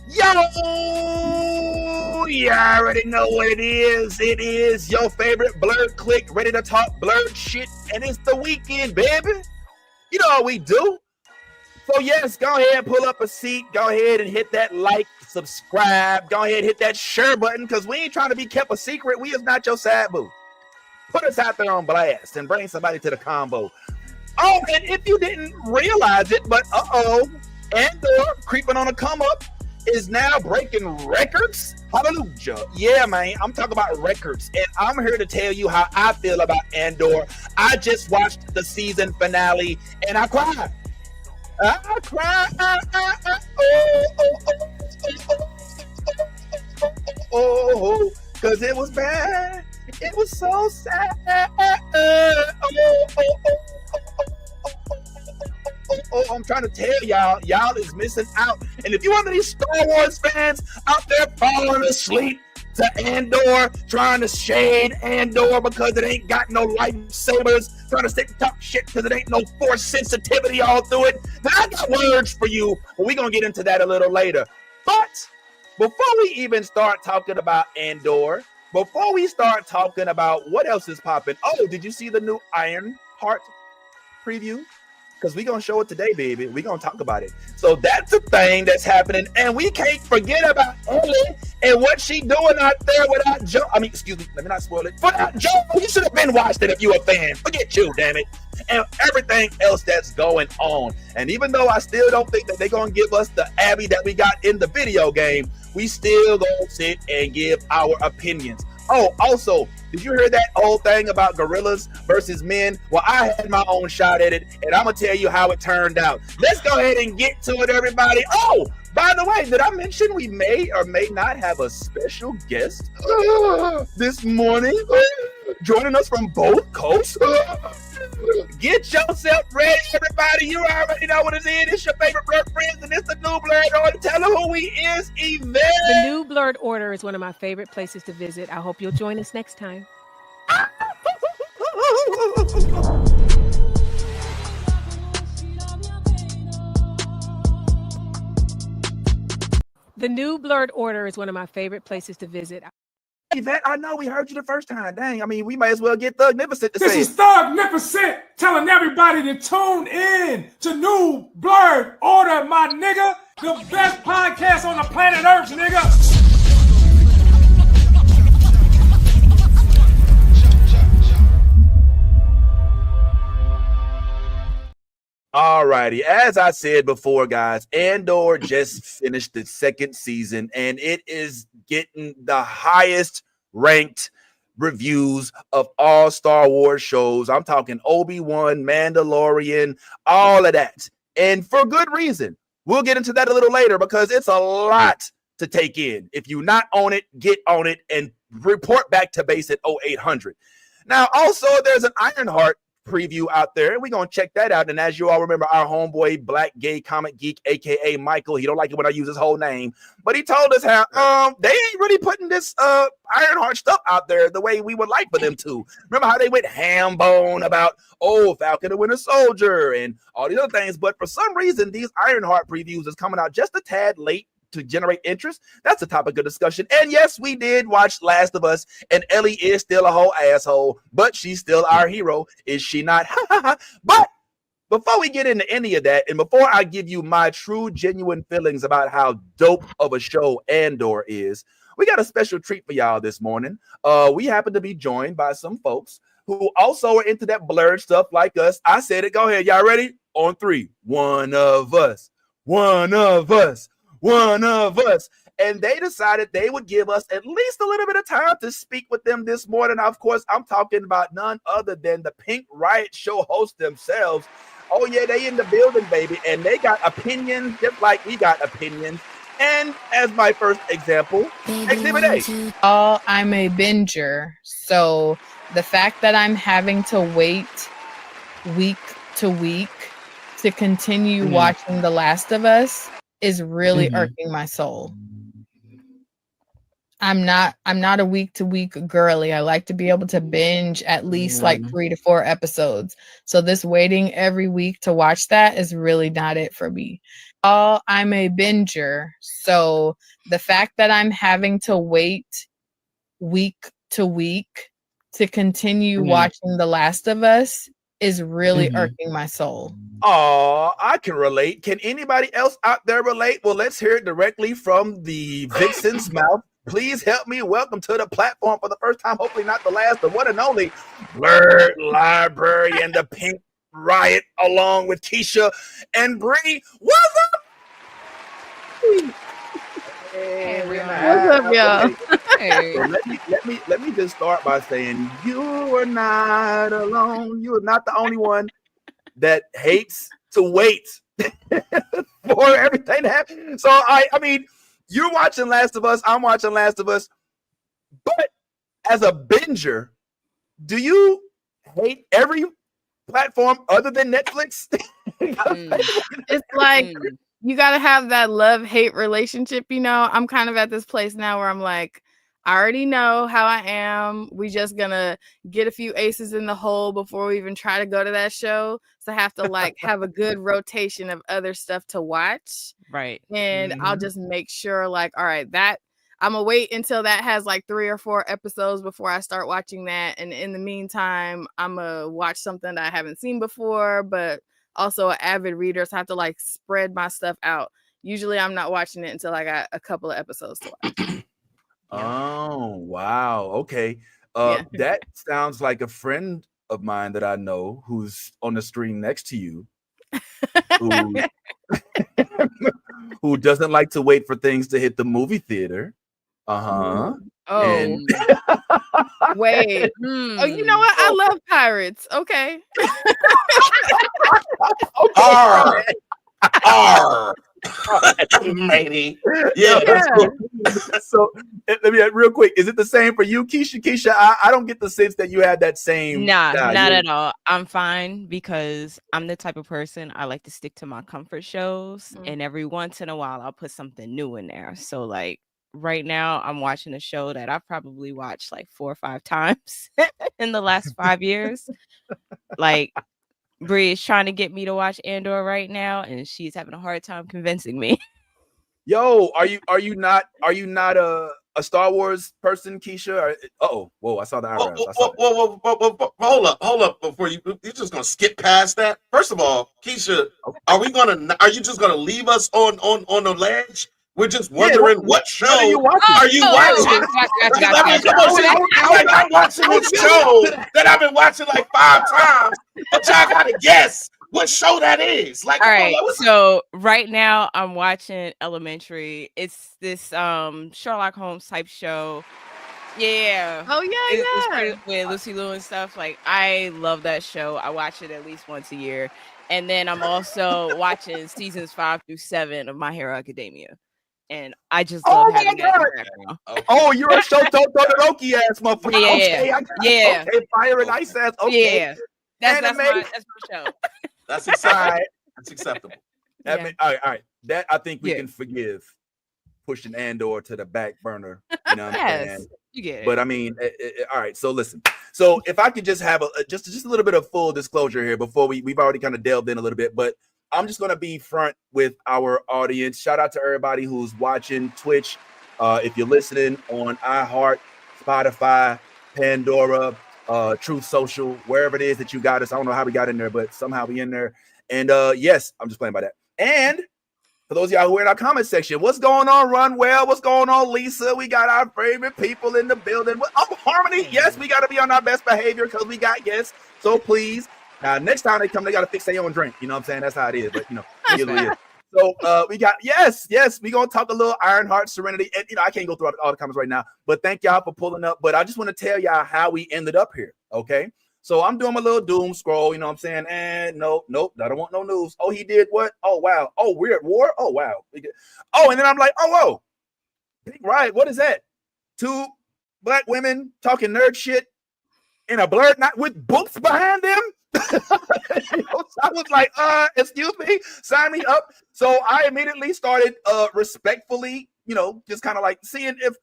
Yo, you already know what it is. It is your favorite blurred click, ready to talk blurred shit, and it's the weekend, baby. You know how we do. So yes, go ahead, pull up a seat. Go ahead and hit that like, subscribe. Go ahead, hit that share button, because we ain't trying to be kept a secret. We is not your sad boo. Put us out there on blast and bring somebody to the combo. Oh, and if you didn't realize it, but Andor creeping on a come up is now breaking records. Hallelujah. Yeah, man. I'm talking about records. And I'm here to tell you how I feel about Andor. I just watched the season finale and I cried. I cried. Oh, because it was bad. It was so sad. I'm trying to tell y'all is missing out. And if you're one of these Star Wars fans out there falling asleep to Andor, trying to shade Andor because it ain't got no lightsabers, trying to stick talk shit because it ain't no force sensitivity all through it, then I got words for you. But we're going to get into that a little later. But before we even start talking about Andor, before we start talking about what else is popping, did you see the new Ironheart preview? Because we're going to show it today, baby. We're going to talk about it. So that's a thing that's happening. And we can't forget about Ellie and what she doing out there without Joe. I mean, excuse me, let me not spoil it. Without Joe, you should have been watched it if you a fan. Forget you, damn it. And everything else that's going on. And even though I still don't think that they're going to give us the Abby that we got in the video game, we still going to sit and give our opinions. Oh, also, did you hear that old thing about gorillas versus men? Well, I had my own shot at it, and I'm going to tell you how it turned out. Let's go ahead and get to it, everybody. Oh, by the way, did I mention we may or may not have a special guest this morning joining us from both coasts? Get yourself ready, everybody. You already know what it is. It's your favorite Blurred Friends, and it's the New Blurred Order. Tell them who he is, Yvette. The New Blurred Order is one of my favorite places to visit. I hope you'll join us next time. The New Blurred Order is one of my favorite places to visit. Yvette, I know we heard you the first time. Dang, I mean, we might as well get Thugnificent to say This is Thugnificent telling everybody to tune in to New Blurred Order, my nigga. The best podcast on the planet Earth, nigga. Alrighty, as I said before, guys, Andor just finished its second season, and it is getting the highest ranked reviews of all Star Wars shows. I'm talking Obi-Wan, Mandalorian, all of that, and for good reason. We'll get into that a little later because it's a lot to take in. If you're not on it, get on it and report back to base at 0800. Now, also, there's an Ironheart preview out there, and we're gonna check that out. And as you all remember, our homeboy Black Gay Comic Geek, aka Michael, he don't like it when I use his whole name, but he told us how they ain't really putting this Ironheart stuff out there the way we would like for them to. Remember how they went ham bone about Falcon and Winter Soldier and all these other things, but for some reason these Ironheart previews is coming out just a tad late to generate interest. That's a topic of discussion. And yes, we did watch Last of Us, and Ellie is still a whole asshole, but she's still our hero, is she not? But before we get into any of that, and before I give you my true, genuine feelings about how dope of a show Andor is, we got a special treat for y'all this morning. We happen to be joined by some folks who also are into that blurred stuff like us. I said it. Go ahead. Y'all ready? On three. One of us. One of us. One of us. And they decided they would give us at least a little bit of time to speak with them this morning. Of course, I'm talking about none other than the Pink Riot show hosts themselves. Oh, yeah, they in the building, baby. And they got opinions just like we got opinions. And as my first example, Exhibit A. I'm a binger. So the fact that I'm having to wait week to week to continue watching The Last of Us is really irking my soul. I'm not a week to week girly. I like to be able to binge at least like 3 to 4 episodes. So this waiting every week to watch that is really not it for me. I'm a binger. So the fact that I'm having to wait week to week to continue watching The Last of Us is really irking my soul. Oh, I can relate. Can anybody else out there relate? Well, let's hear it directly from the vixen's mouth. Please help me welcome to the platform for the first time, hopefully not the last, the one and only Blurred Library and the Pink Riot, along with Keisha and Bree. What's up? Hey, everyone. What's up, y'all? Hey. So let me just start by saying you are not alone. You are not the only one that hates to wait for everything to happen. So I mean, you're watching Last of Us, I'm watching Last of Us, but as a binger, do you hate every platform other than Netflix? It's like you gotta have that love-hate relationship, you know. I'm kind of at this place now where I'm like, I already know how I am. We just gonna get a few aces in the hole before we even try to go to that show. So I have to like have a good rotation of other stuff to watch. Right. And I'll just make sure like, all right, that I'm gonna wait until that has like 3 or 4 episodes before I start watching that. And in the meantime, I'm gonna watch something that I haven't seen before, but also an avid reader, so I have to like spread my stuff out. Usually I'm not watching it until I got a couple of episodes to watch. Oh, wow. Okay. Yeah. That sounds like a friend of mine that I know who's on the screen next to you. Who, who doesn't like to wait for things to hit the movie theater. Oh, And wait. Oh, you know what? I love pirates. Okay. Arr! Arr! Lady. Yeah. So let me real quick. Is it the same for you, Keisha? Keisha, I don't get the sense that you had that same. Nah, not at all. I'm fine because I'm the type of person I like to stick to my comfort shows, and every once in a while I'll put something new in there. So like right now I'm watching a show that I've probably watched like 4 or 5 times in the last 5 years. Like Bree is trying to get me to watch Andor right now, and she's having a hard time convincing me. Yo, are you not a Star Wars person, Keisha? Whoa, I saw the eyebrows. Hold up before you're just gonna skip past that. First of all, Keisha, are you just gonna leave us on the ledge? We're just wondering what show are you watching? I'm watching this show that I've been watching like 5 times, but y'all gotta guess what show that is. Like, all right, so right now I'm watching Elementary. It's this Sherlock Holmes type show. Yeah. Oh yeah, It's pretty, with Lucy Liu and stuff. Like I love that show. I watch it at least once a year. And then I'm also watching seasons 5 through 7 of My Hero Academia. And I just love having that in the background. Oh, you're a Todoroki ass motherfucker. Yeah. Okay, Fire and Ice ass. Okay. Yeah. That's my show. That's acceptable. That's acceptable. All right. That I think we can forgive pushing Andor to the back burner. You know what I'm saying? You get it. But I mean, all right. So listen. So if I could just have just a little bit of full disclosure here before we've already kind of delved in a little bit, but I'm just gonna be front with our audience. Shout out to everybody who's watching Twitch. If you're listening on iHeart, Spotify, Pandora, Truth Social, wherever it is that you got us. I don't know how we got in there, but somehow we in there. And yes, I'm just playing by that. And for those of y'all who are in our comment section, what's going on, Runwell? What's going on, Lisa? We got our favorite people in the building. Harmony, yes, we got to be on our best behavior because we got guests. So please, next time they come, they got to fix their own drink. You know what I'm saying? That's how it is. But, it is. So we got, yes, we're going to talk a little Ironheart, Serenity. And, I can't go through all the comments right now, but thank y'all for pulling up. But I just want to tell y'all how we ended up here, okay? So I'm doing my little doom scroll, you know what I'm saying? And nope, I don't want no news. Oh, he did what? Oh, wow. Oh, we're at war? Oh, wow. Oh, and then I'm like, oh, whoa. Pink Riot, what is that? 2 black women talking nerd shit in a blurred night with books behind them? I was like, excuse me, sign me up. So I immediately started respectfully, just kind of like seeing if,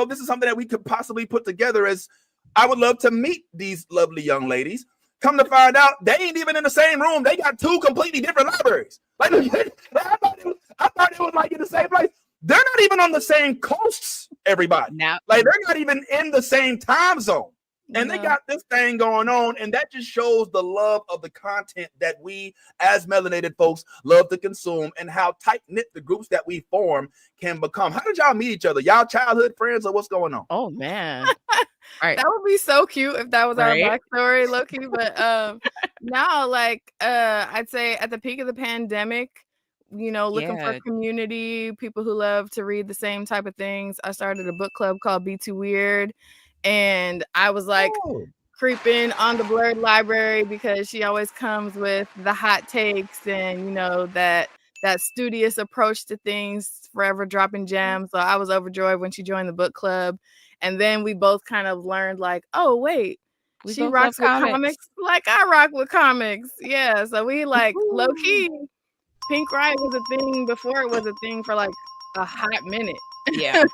this is something that we could possibly put together, as I would love to meet these lovely young ladies. Come to find out, they ain't even in the same room. They got two completely different libraries. Like I thought it was like in the same place. They're not even on the same coasts, everybody. Now, like they're not even in the same time zone. And they No. got this thing going on, and that just shows the love of the content that we as melanated folks love to consume, and how tight-knit the groups that we form can become. How did y'all meet each other? Y'all childhood friends, or what's going on? oh man. Right. That would be so cute if that was Right? our backstory, Loki. But now, like, I'd say at the peak of the pandemic, you know, looking for Yeah. community, people who love to read the same type of things. I started a book club called Be Too Weird, and I was like Oh. creeping on the Blurred Library because she always comes with the hot takes and, you know, that studious approach to things, forever dropping gems. So I was overjoyed when she joined the book club. And then we both kind of learned, like, oh, wait, We she both rocks with love comics like I rock with comics. Yeah. So we like low key, Pink Riot was a thing before it was a thing for like a hot minute. Yeah.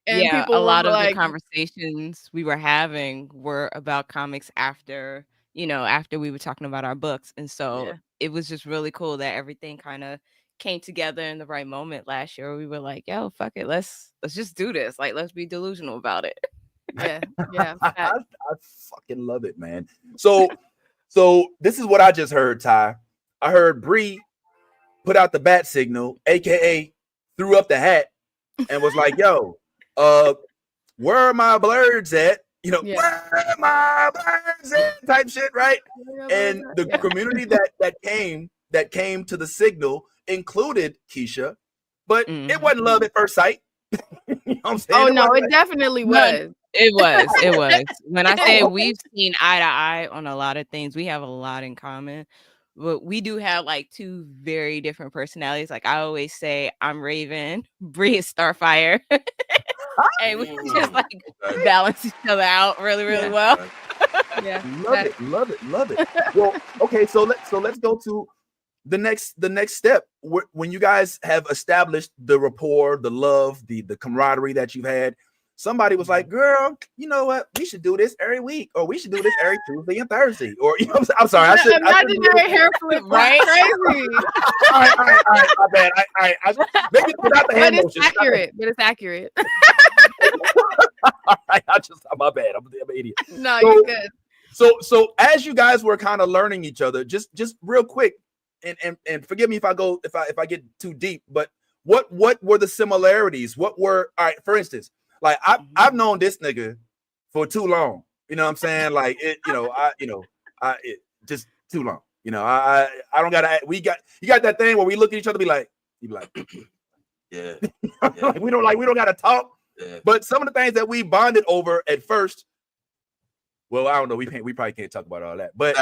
And Yeah, people a were lot of the like, conversations we were having were about comics after, after we were talking about our books. And so Yeah. it was just really cool that everything kind of came together in the right moment last year. We were like, yo, fuck it. Let's just do this. Like, let's be delusional about it. yeah, yeah. I fucking love it, man. So this is what I just heard, Ty. I heard Bree put out the bat signal, aka threw up the hat, and was like, "Yo, where are my blurs at? You know, Yeah. where are my blurs at?" Type shit, right? And the Yeah. community that came to the signal included Keisha, but it wasn't love at first sight. You know what I'm saying? Oh It no, wasn't it like- definitely No, was. It was. When I say we've seen eye to eye on a lot of things, we have a lot in common. But we do have like two very different personalities. Like I always say, I'm Raven, Bree is Starfire. And we just like Okay. balance each other out really, really well. Yeah. love it. Well, okay, so let's go to the next step. When you guys have established the rapport, the love, the camaraderie that you've had, somebody was like, "Girl, you know what? We should do this every week, or we should do this every Tuesday and Thursday." Or you know, I'm sorry, I should Imaginary hair flip, Right? Crazy. all right, my bad. Maybe without the hand But it's motions. accurate. But it's accurate. All right, my bad. I'm an idiot. No, So- you're good. So as you guys were kind of learning each other, just real quick, and forgive me if I get too deep, but what were the similarities? What were, all right, for instance, like I've known this nigga for too long. You know what I'm saying? Like it, just too long. You know, I don't gotta, you got that thing where we look at each other, be like, Yeah. like, we don't gotta talk. Yeah. But some of the things that we bonded over at first, well, I don't know. We probably can't talk about all that. But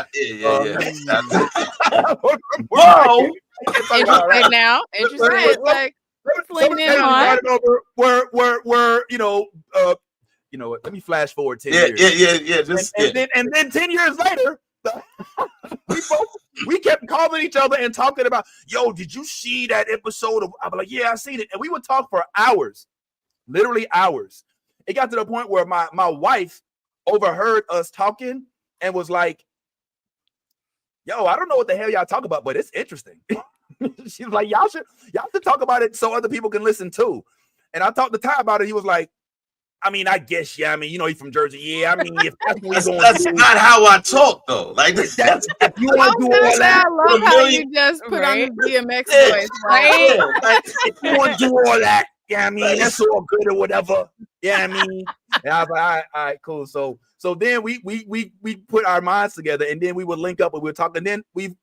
Whoa. Interesting now. Interesting. Right, like some of the things we bonded over were you know what? Let me flash forward 10 years. Yeah. Just And then 10 years later, we kept calling each other and talking about, yo, did you see that episode of? I'd be like, yeah, I seen it. And we would talk for hours, literally hours. It got to the point where my wife overheard us talking and was like, yo, I don't know what the hell y'all talk about, but it's interesting. She was like, y'all should talk about it so other people can listen too. And I talked to Ty about it. He was like, I mean, I guess, yeah. I mean, you know, he's from Jersey. Yeah, I mean, if that's not how I talk though. Like if you want to do all that, I love how you just put on the DMX voice, right? Like, if you want to do all that, yeah, I mean, that's all good or whatever. Yeah, I mean, and I was like, all right, cool. So then we put our minds together, and then we would link up and we'd talk. And then we've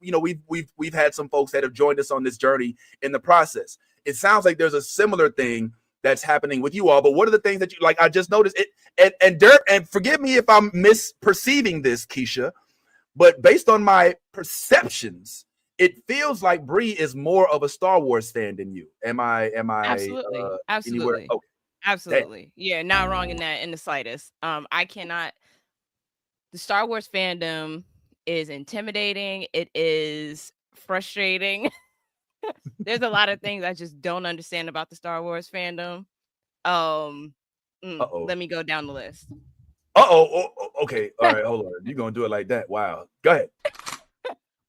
had some folks that have joined us on this journey in the process. It sounds like there's a similar thing that's happening with you all. But what are the things that you like? I just noticed it, and Dirk, and forgive me if I'm misperceiving this, Keisha, but based on my perceptions, it feels like Bree is more of a Star Wars fan than you. Am I Absolutely. anywhere? Okay. Absolutely. Yeah, not wrong in that in the slightest. The Star Wars fandom is intimidating. It is frustrating. There's a lot of things I just don't understand about the Star Wars fandom. Let me go down the list. Okay. All right, hold on. You're gonna do it like that? Wow. Go ahead.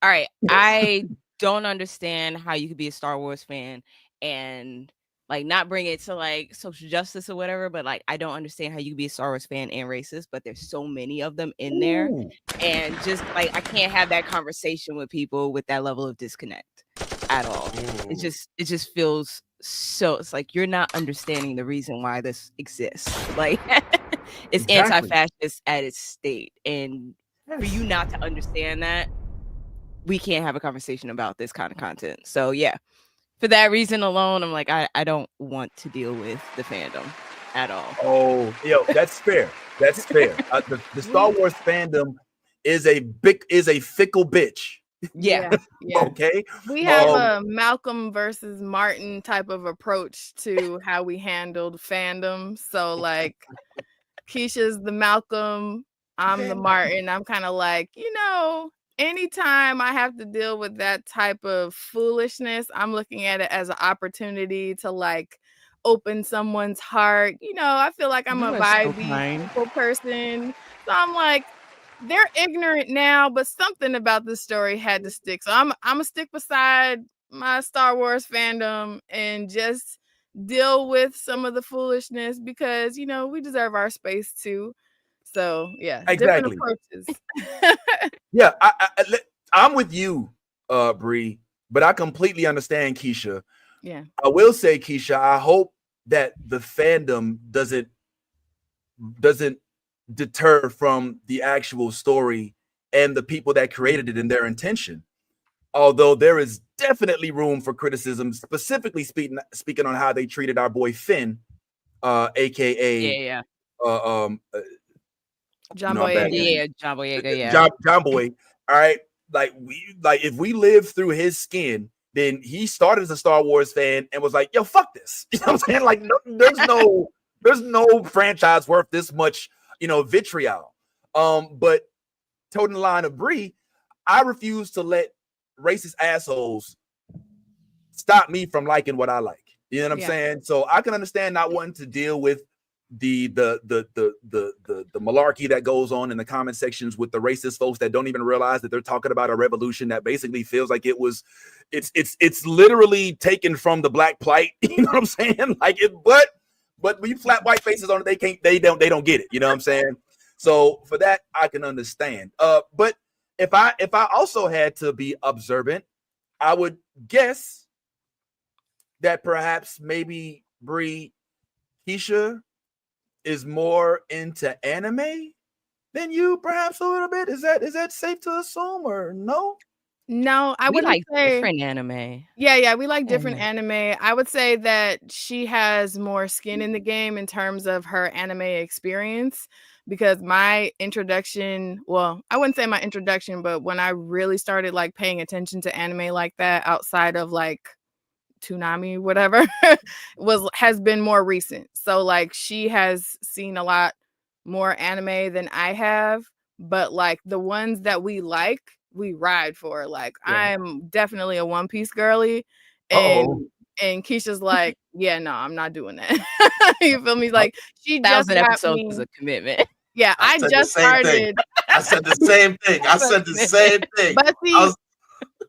All right. I don't understand how you could be a Star Wars fan and like not bring it to like social justice or whatever, but like I don't understand how you could be a Star Wars fan and racist, but there's so many of them in there. Ooh. And just like I can't have that conversation with people with that level of disconnect at all. It just feels so, it's like you're not understanding the reason why this exists. Like it's Exactly. anti-fascist at its state. And for you not to understand that, we can't have a conversation about this kind of content. So yeah, for that reason alone, I'm like, I don't want to deal with the fandom at all. Oh, that's fair. That's fair. The Star Wars fandom is a fickle bitch. Yeah. Okay. We have a Malcolm versus Martin type of approach to how we handled fandom. So like Keisha's the Malcolm, I'm the Martin. I'm kind of like, anytime I have to deal with that type of foolishness, I'm looking at it as an opportunity to like open someone's heart. I feel like I'm a vibey person. So I'm like, they're ignorant now, but something about this story had to stick. So I'm gonna stick beside my Star Wars fandom and just deal with some of the foolishness because we deserve our space too. So yeah, exactly. different approaches. Yeah, I'm with you, Bree, but I completely understand Keisha. Yeah, I will say, Keisha, I hope that the fandom doesn't deter from the actual story and the people that created it and their intention. Although there is definitely room for criticism, specifically speaking on how they treated our boy Finn, aka John Boyega. John Boyega, yeah. John Boy. All right. Like if we live through his skin, then he started as a Star Wars fan and was like, yo, fuck this. You know what I'm saying? Like, there's no franchise worth this much, vitriol. But toting the line of Bree, I refuse to let racist assholes stop me from liking what I like. You know what I'm saying? So I can understand not wanting to deal with the malarkey that goes on in the comment sections with the racist folks that don't even realize that they're talking about a revolution that basically feels like it's literally taken from the Black Plight. You know what I'm saying? Like it, but when you slap white faces on it, they don't get it. You know what I'm saying? So for that, I can understand. But if I also had to be observant, I would guess that perhaps maybe Bree, Keisha is more into anime than you, perhaps a little bit. Is that safe to assume or no? No, I wouldn't like say different anime. Yeah, we like different anime. I would say that she has more skin in the game in terms of her anime experience because my introduction, well, I wouldn't say my introduction, but when I really started like paying attention to anime like that outside of like Toonami, whatever, has been more recent. So like she has seen a lot more anime than I have, but like the ones that we like, we ride for. Like I'm definitely a One Piece girly, and Keisha's like, yeah, no, I'm not doing that. You feel me? Like she just 1,000 got episodes me. is a commitment. Yeah, I just started. I said the same thing. But see,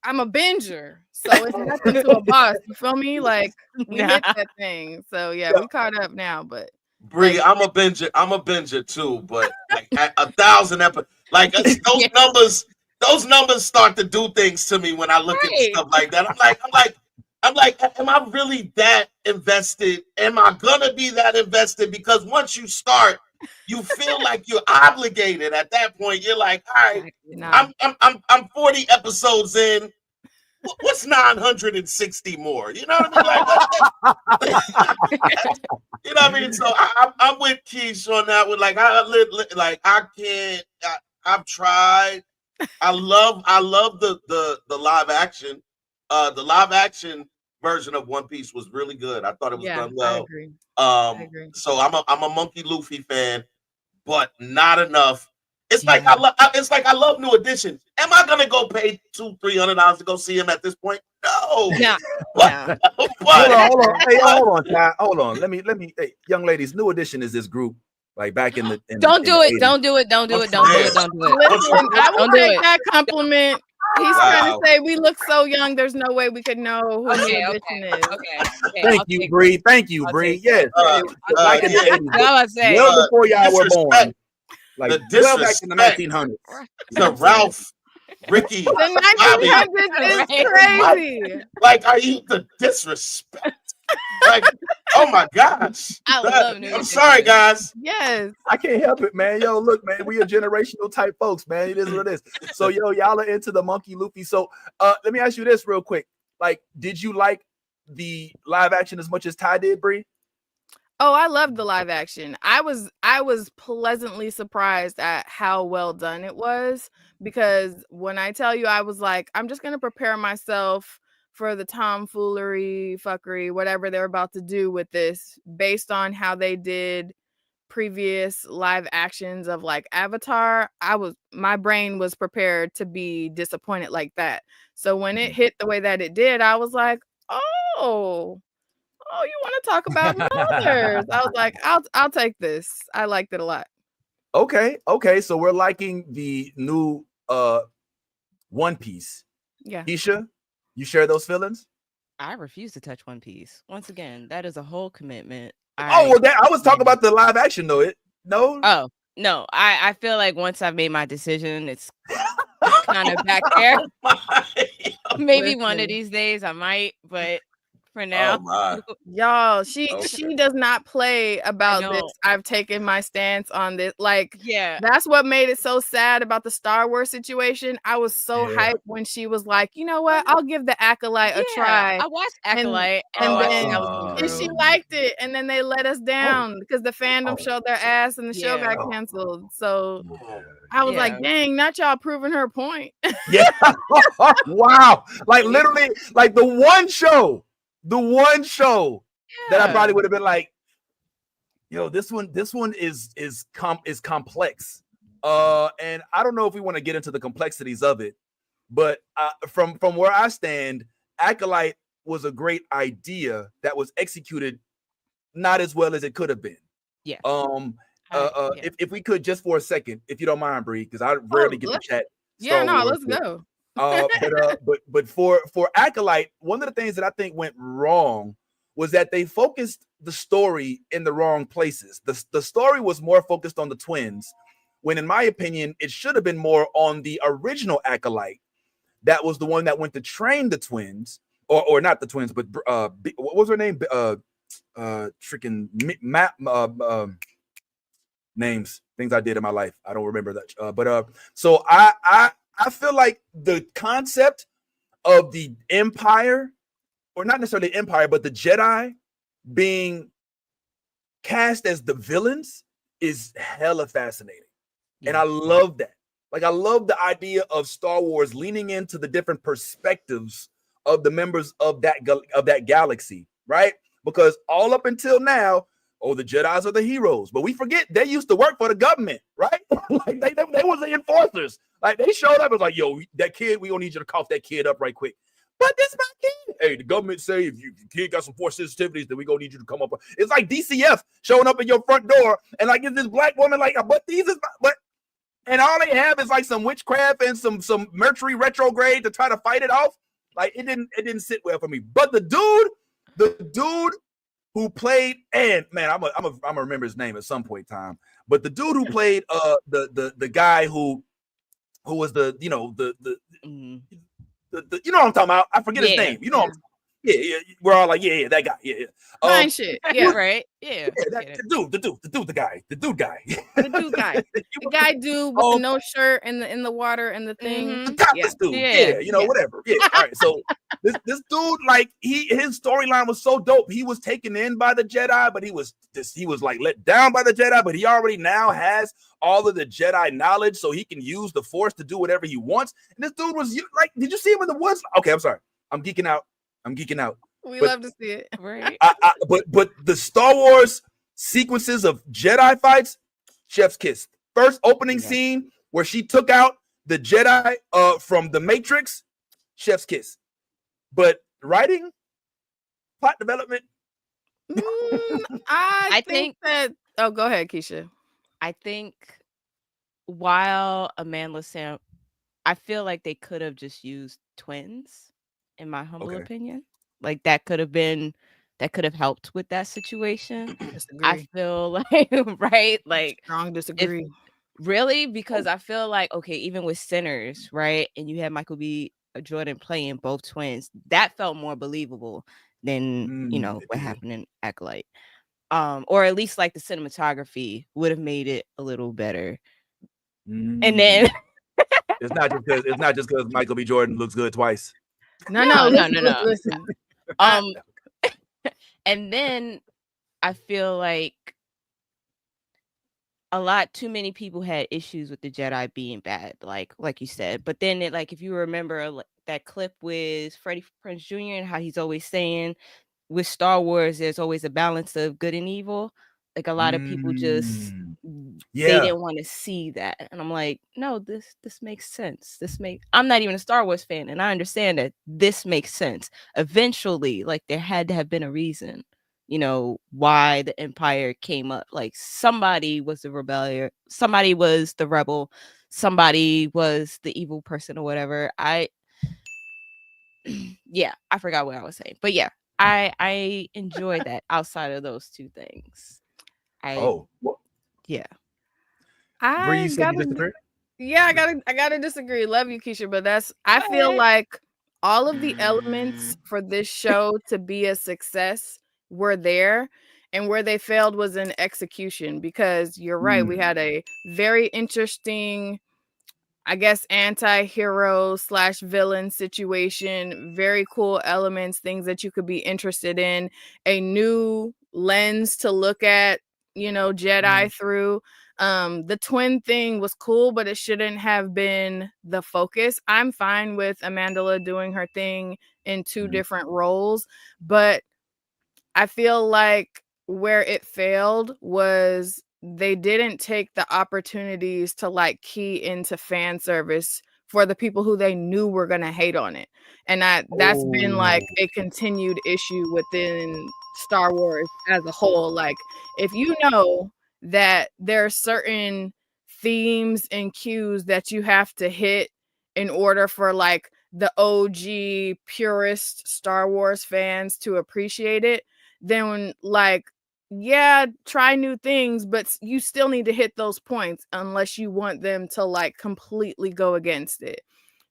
I'm a binger, so it's nothing to a boss. You feel me? Like we hit that thing. So yeah, we caught up now. But Bree, like, I'm a binger too. But like 1,000 episodes, like those numbers start to do things to me when I look at stuff like that. I'm like, am I really that invested? Am I gonna be that invested? Because once you start, you feel like you're obligated. At that point, you're like, all right, I'm 40 episodes in. What's 960 more? You know what I mean? Like, you know what I mean? So I'm with Keish on that one. Like I can't. I've tried. I love the live action. The live action version of One Piece was really good. I thought it was done well. I agree. So I'm a Monkey Luffy fan, but not enough. It's like I love New Edition. Am I gonna go pay $200-$300 to go see him at this point? No. Hold on. Hey, hold on, Ty. Hold on. Let me. Hey, young ladies, New Edition is this group. like back in the. Don't do it. 80s. Don't do it. Don't do it. Don't do it. Don't do it. Listen, I will Don't do take it. that compliment. He's trying to say we look so young. There's no way we could know who Okay, New okay, Edition is. Okay. Thank you, Bree. Thank you, I'll Bree. take Yes. Back in the 80s. I was saying. Well before y'all were born. disrespect. Like The well back in the disrespect. 1900s. The Ralph, Ricky, The Bobby. 1900s is crazy. Like, are you the disrespect? Like, oh my gosh. I love New I'm sorry, guys. Yes. I can't help it, man. Yo, look, man, we are generational type folks, man. It is what it is. So, yo, y'all are into the Monkey Luffy. So, let me ask you this real quick. Like, did you like the live action as much as Ty did, Bree? Oh, I loved the live action. I was pleasantly surprised at how well done it was, because when I tell you, I was like, I'm just gonna prepare myself for the tomfoolery, fuckery, whatever they're about to do with this, based on how they did previous live actions of like Avatar. My brain was prepared to be disappointed like that. So when it hit the way that it did, I was like, oh, you want to talk about mothers? I was like, I'll take this. I liked it a lot. Okay. So we're liking the new One Piece. Yeah. Keisha, you share those feelings? I refuse to touch One Piece. Once again, that is a whole commitment. I was talking about the live action though. No. Oh no, I feel like once I've made my decision, it's kind of back there. Maybe one of these days I might, but for now, y'all, she does not play about this. I've taken my stance on this. Like, yeah, that's what made it so sad about the Star Wars situation. I was so hyped when she was like, you know what, I'll give the Acolyte a try. I watched Acolyte, and she liked it, and then they let us down because the fandom showed their ass and the show got canceled. So I was like, dang, not y'all proving her point. Yeah. Wow. Like literally, like the one show that I probably would have been like, yo, this one is complex. And I don't know if we want to get into the complexities of it, but from where I stand, Acolyte was a great idea that was executed not as well as it could have been. Yeah. If we could just for a second, if you don't mind, Bree, because I rarely get to chat. Yeah, no, let's go. But for Acolyte, one of the things that I think went wrong was that they focused the story in the wrong places. The story was more focused on the twins, when in my opinion, it should have been more on the original Acolyte. That was the one that went to train the twins, or not the twins, but what was her name? Freaking names, things I did in my life. I don't remember that. So I feel like the concept of the Empire, or not necessarily Empire, but the Jedi being cast as the villains is hella fascinating. Yeah. And I love that. Like, I love the idea of Star Wars leaning into the different perspectives of the members of that galaxy, right? Because all up until now, the Jedis are the heroes, but we forget they used to work for the government, right? Like they was the enforcers. Like, they showed up and was like, yo, that kid, we gonna need you to cough that kid up right quick. But this my kid. Hey, the government say if your kid got some force sensitivities, then we gonna need you to come up. It's like DCF showing up at your front door and like, is this black woman like, and all they have is like some witchcraft and some Mercury retrograde to try to fight it off. Like, it didn't sit well for me. But the dude who played, and man, I'm gonna remember his name at some point in time. But the dude who played the guy who was the you know what I'm talking about. I forget his name. You know, yeah. We're all like, yeah, that guy, yeah. Fine shit, yeah, right, yeah. The dude guy, the guy dude with the no shirt and the water and the thing, the topless dude, whatever, yeah. All right, so this dude, like, his storyline was so dope. He was taken in by the Jedi, but he was like let down by the Jedi, but he already now has all of the Jedi knowledge, so he can use the Force to do whatever he wants. And this dude was like, did you see him in the woods? Okay, I'm sorry, I'm geeking out. We love to see it, right? But the Star Wars sequences of Jedi fights, chef's kiss. First opening scene where she took out the Jedi from the Matrix, chef's kiss. But writing, plot development. I think that. Oh, go ahead, Keisha. I think while Amanda Sam, I feel like they could have just used twins, in my humble Okay. opinion. Like that could have helped with that situation. I Disagree. feel like right, like Strong if disagree. really because I feel like okay, even with Sinners, right, and you had Michael B. Jordan playing both twins, that felt more believable than It what did. happened in Acolyte. Or at least like the cinematography would have made it a little better. And then It's not just because Michael B. Jordan looks good twice. No, no, no, listen, no, no. listen. Um, and then I feel like a lot too many people had issues with the Jedi being bad, like you said. But then if you remember that clip with Freddie Prinze Jr. and how he's always saying with Star Wars, there's always a balance of good and evil. Like a lot of people just they didn't want to see that, and I'm like, no, this makes sense. I'm not even a Star Wars fan, and I understand that this makes sense. Eventually, like there had to have been a reason, why the Empire came up. Like somebody was the rebellion, somebody was the rebel, somebody was the evil person or whatever. Yeah, I forgot what I was saying, but yeah, I enjoyed that outside of those two things. Yeah. Bree, you I said you gotta, disagree? yeah, I gotta disagree. Love you, Keisha, but I feel like all of the elements for this show to be a success were there, and where they failed was in execution. Because you're right, we had a very interesting, I guess, anti-hero / villain situation, very cool elements, things that you could be interested in, a new lens to look at, Jedi through. The twin thing was cool, but it shouldn't have been the focus. I'm fine with Amandla doing her thing in two different roles, but I feel like where it failed was they didn't take the opportunities to key into fan service for the people who they knew were going to hate on it. And that's been a continued issue within Star Wars as a whole. Like if you know that there are certain themes and cues that you have to hit in order for the OG purist Star Wars fans to appreciate it, then yeah, try new things, but you still need to hit those points unless you want them to completely go against it.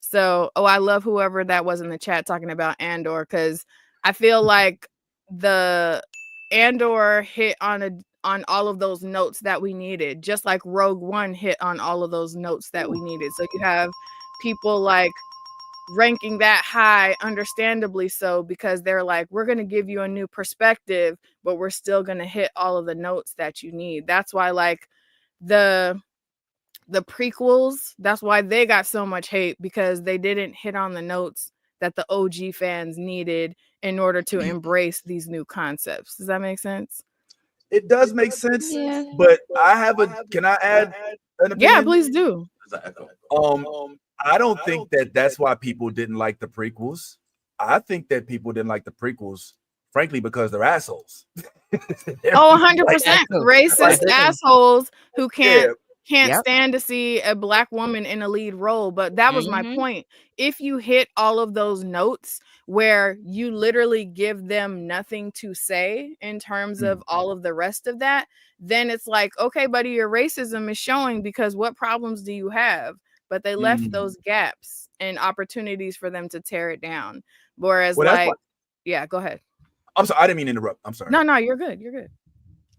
So, I love whoever that was in the chat talking about Andor, because I feel like the Andor hit on all of those notes that we needed, just like Rogue One hit on all of those notes that we needed. So you have people ranking that high, understandably so, because they're we're going to give you a new perspective, but we're still going to hit all of the notes that you need. That's why the prequels, that's why they got so much hate, because they didn't hit on the notes that the OG fans needed in order to embrace these new concepts. Does that make sense? It does make sense, Yeah. but can I add an opinion? Yeah, please do. I don't think that's why people didn't like the prequels. I think that people didn't like the prequels, frankly, because they're assholes. 100% racist assholes who can't Yep. stand to see a black woman in a lead role. But that was my point. If you hit all of those notes where you literally give them nothing to say in terms of all of the rest of that, then it's okay, buddy, your racism is showing, because what problems do you have? But they left those gaps and opportunities for them to tear it down. Whereas yeah, go ahead. I'm sorry, I didn't mean to interrupt. I'm sorry. No, you're good. You're good.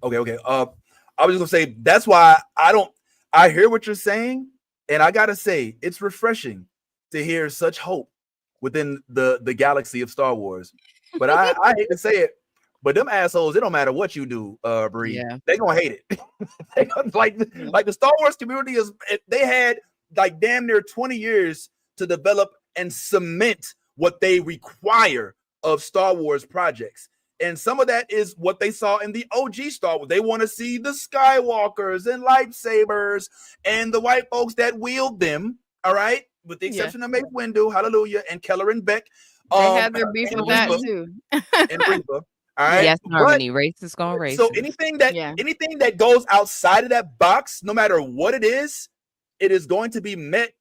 Okay. I was just gonna say that's why I hear what you're saying, and I gotta say it's refreshing to hear such hope within the galaxy of Star Wars. But I hate to say it, but them assholes, it don't matter what you do, Bree, they gonna hate it. like the Star Wars community they had damn near 20 years to develop and cement what they require of Star Wars projects. And some of that is what they saw in the OG Star Wars. They want to see the Skywalkers and lightsabers and the white folks that wield them. All right, with the exception of Mace Windu, hallelujah, and Keller and Beck. They had their beef with that too. and Reaper. All right. Yes, But Harmony. Race is going racist. so anything that goes outside of that box, no matter what it is going to be met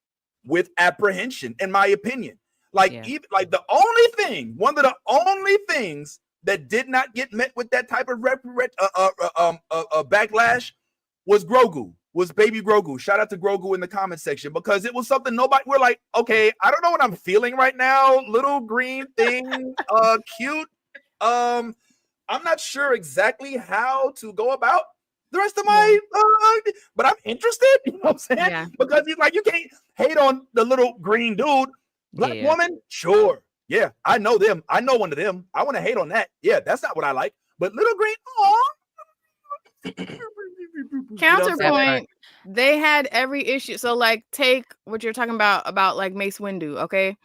with apprehension, in my opinion. Like even like one of the only things that did not get met with that type of backlash was baby Grogu. Shout out to Grogu in the comment section, because it was something we're like, okay, I don't know what I'm feeling right now. Little green thing, cute. I'm not sure exactly how to go about the rest of my, but I'm interested. You know what I'm saying? Yeah. Because you can't hate on the little green dude. Black woman, sure. Yeah, I know them. I know one of them. I want to hate on that. Yeah, that's not what I like. But little green, Counterpoint, they had every issue. So like, take what you're talking about like Mace Windu, okay?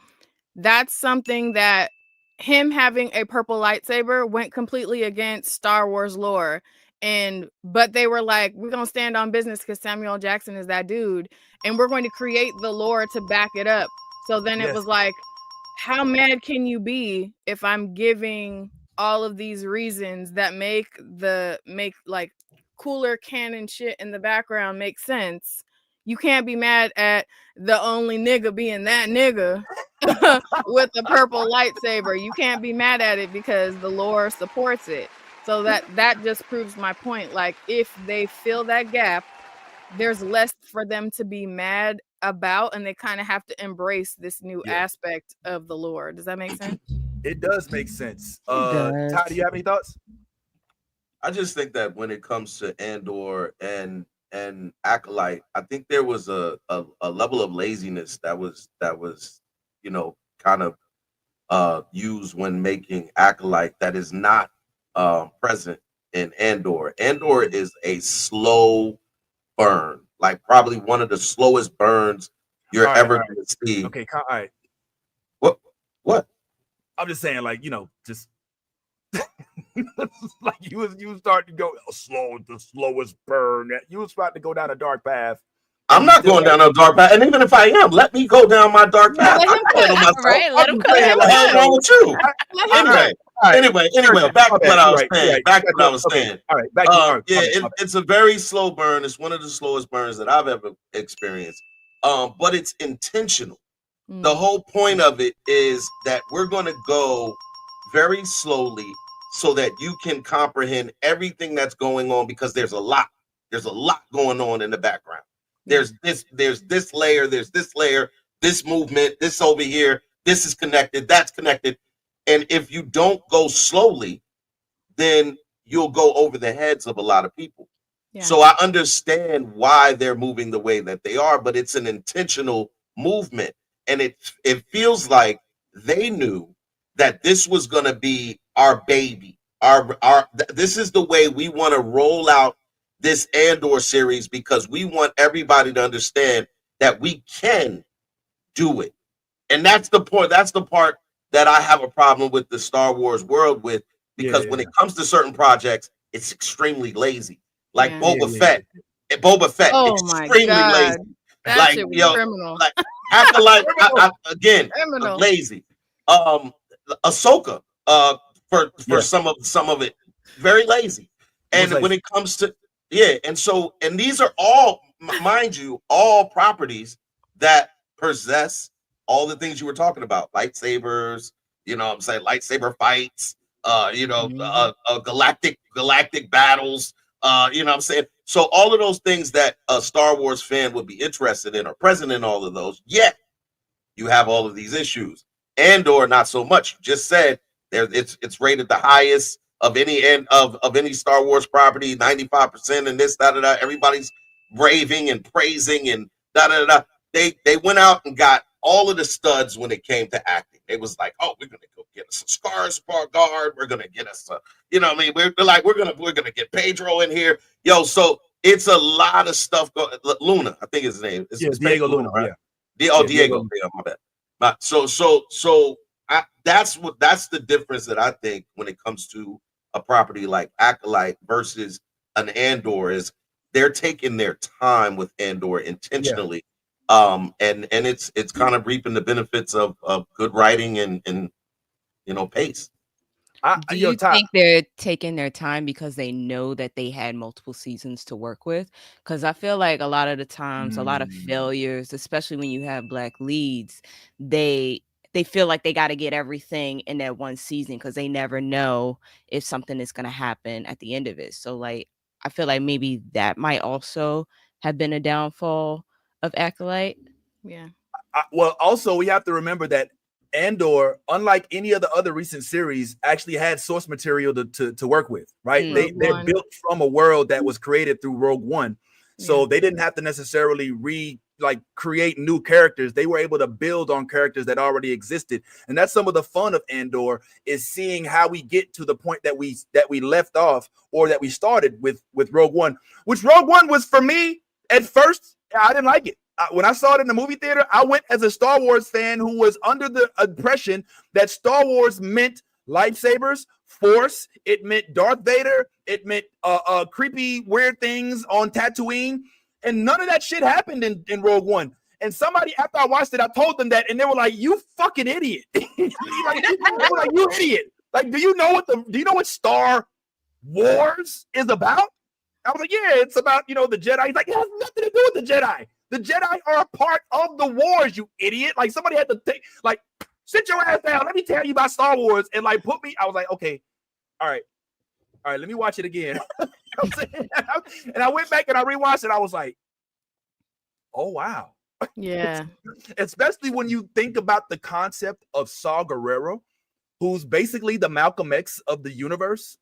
That's something that him having a purple lightsaber went completely against Star Wars lore. But they were like, we're gonna stand on business because Samuel Jackson is that dude, and we're going to create the lore to back it up. So then it was like, how mad can you be if I'm giving all of these reasons that make like cooler canon shit in the background make sense? You can't be mad at the only nigga being that nigga with the purple lightsaber. You can't be mad at it because the lore supports it. So that just proves my point. Like, if they fill that gap, there's less for them to be mad about, and they kind of have to embrace this new aspect of the lore. Does that make sense? It does make sense. Ty, do you have any thoughts? I just think that when it comes to Andor and Acolyte, I think there was a level of laziness that was kind of used when making Acolyte that is not present in Andor. Andor is a slow burn, like probably one of the slowest burns you're ever going to see. Okay, all right. What? I'm just saying, like, just like you was starting to go the slowest burn. You was about to go down a dark path. I'm not going down a dark path, and even if I am, let me go down my dark path. Let him I myself. Right, let him What the hell wrong with you? Anyway, back to what I was saying. I was saying. All right, back to it's a very slow burn. It's one of the slowest burns that I've ever experienced. But it's intentional. The whole point of it is that we're going to go very slowly so that you can comprehend everything that's going on, because there's a lot going on in the background. There's this layer, this movement, this over here, this is connected, that's connected. And if you don't go slowly, then you'll go over the heads of a lot of people. Yeah. So I understand why they're moving the way that they are, but it's an intentional movement. And it feels like they knew that this was going to be our baby. This is the way we want to roll out this Andor series, because we want everybody to understand that we can do it. And that's the point. That's the part that I have a problem with the Star Wars world with, because when it comes to certain projects, it's extremely lazy. Like Boba Fett. Boba Fett, extremely lazy. That shit was criminal. Like Acolyte, again, lazy. Ahsoka, for some of it, very lazy. And when it comes to and these are all, mind you, all properties that possess all the things you were talking about, lightsabers, lightsaber fights, galactic battles, So all of those things that a Star Wars fan would be interested in are present in all of those. Yet you have all of these issues. Andor, not so much. Just said it's rated the highest of any Star Wars property, 95%, and this, da. Everybody's raving and praising and da. They went out and got all of the studs when it came to acting. It was like, oh, we're gonna go get us a Skarsgård. We're gonna get us we're gonna get Pedro in here, So it's a lot of stuff. Luna, I think his name is Diego Luna, right? Yeah. Diego. Yeah, my bad. That's the difference that I think when it comes to a property like Acolyte versus an Andor, is they're taking their time with Andor intentionally. And it's kind of reaping the benefits of good writing and pace. Do you think they're taking their time because they know that they had multiple seasons to work with? Because I feel like a lot of the times, a lot of failures, especially when you have Black leads, they feel like they got to get everything in that one season because they never know if something is going to happen at the end of it. So, like, I feel like maybe that might also have been a downfall of Acolyte. Yeah. Well, also we have to remember that Andor, unlike any of the other recent series, actually had source material to work with, right? They're built from a world that was created through Rogue One. So they didn't have to necessarily create new characters. They were able to build on characters that already existed. And that's some of the fun of Andor, is seeing how we get to the point that we left off, or that we started with Rogue One, which Rogue One was, for me, at first, I didn't like it. When I saw it in the movie theater, I went as a Star Wars fan who was under the impression that Star Wars meant lightsabers, Force, it meant Darth Vader, it meant creepy, weird things on Tatooine, and none of that shit happened in Rogue One. And somebody, after I watched it, I told them that, and they were like, "You fucking idiot!" You idiot! Like, do you know what Star Wars is about? I was like, yeah, it's about, the Jedi. He's like, it has nothing to do with the Jedi. The Jedi are a part of the wars, you idiot. Like, somebody had to sit your ass down. Let me tell you about Star Wars. And put me, I was like, okay, all right, let me watch it again. And I went back and I rewatched it. I was like, oh, wow. Yeah. Especially when you think about the concept of Saw Gerrera, who's basically the Malcolm X of the universe.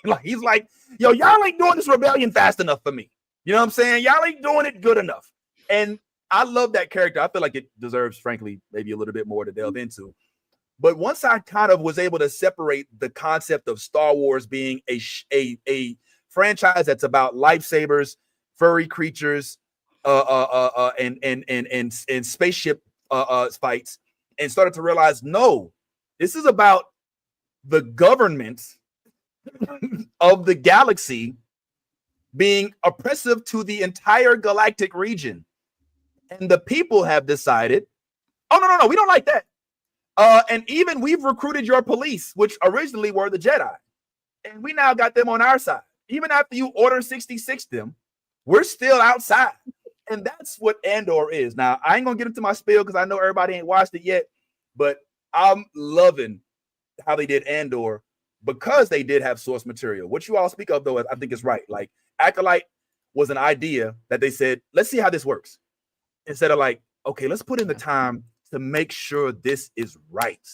Like he's like, yo, y'all ain't doing this rebellion fast enough for me. You know what I'm saying? Y'all ain't doing it good enough. And I love that character. I feel like it deserves, frankly, maybe a little bit more to delve into. But once I kind of was able to separate the concept of Star Wars being a franchise that's about lightsabers, furry creatures, and spaceship fights, and started to realize, no, this is about the government of the galaxy being oppressive to the entire galactic region. And the people have decided, oh, no, we don't like that. And even we've recruited your police, which originally were the Jedi. And we now got them on our side. Even after you Order 66 them, we're still outside. And that's what Andor is. Now, I ain't going to get into my spiel because I know everybody ain't watched it yet. But I'm loving how they did Andor because they did have source material. What you all speak of, though, I think is right. Like, Acolyte was an idea that they said, let's see how this works. Instead of like, okay, let's put in the time to make sure this is right.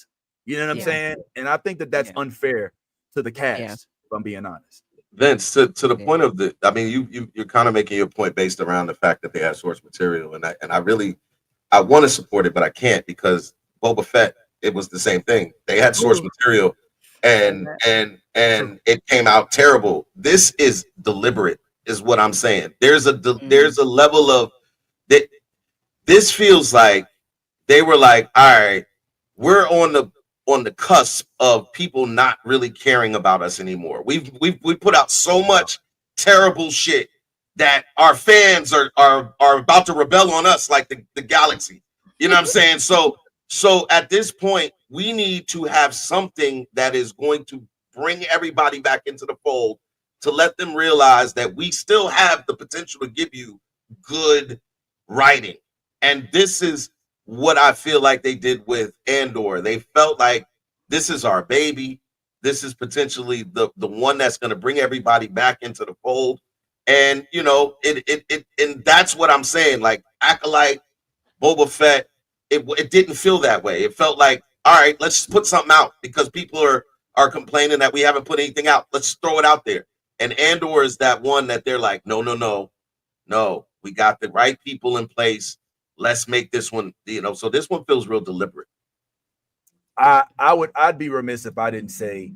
You know what I'm saying? And I think that that's unfair to the cast, if I'm being honest. Vince, to the point of you're kind of making your point based around the fact that they have source material, and I want to support it, but I can't, because Boba Fett, it was the same thing. They had source material, and it came out terrible. This is deliberate, is what I'm saying. There's a level of that. This feels like they were like, all right, we're on the cusp of people not really caring about us anymore. We put out so much terrible shit that our fans are about to rebel on us, like the galaxy. You know what I'm saying? So at this point, we need to have something that is going to bring everybody back into the fold, to let them realize that we still have the potential to give you good writing. And this is what I feel like they did with Andor. They felt like, this is our baby. This is potentially the one that's going to bring everybody back into the fold. And, and that's what I'm saying. Like, Acolyte, Boba Fett, it didn't feel that way. It felt like, all right, let's just put something out, because people are complaining that we haven't put anything out. Let's throw it out there. And Andor is that one that they're like, no, we got the right people in place. Let's make this one, so this one feels real deliberate. I'd be remiss if I didn't say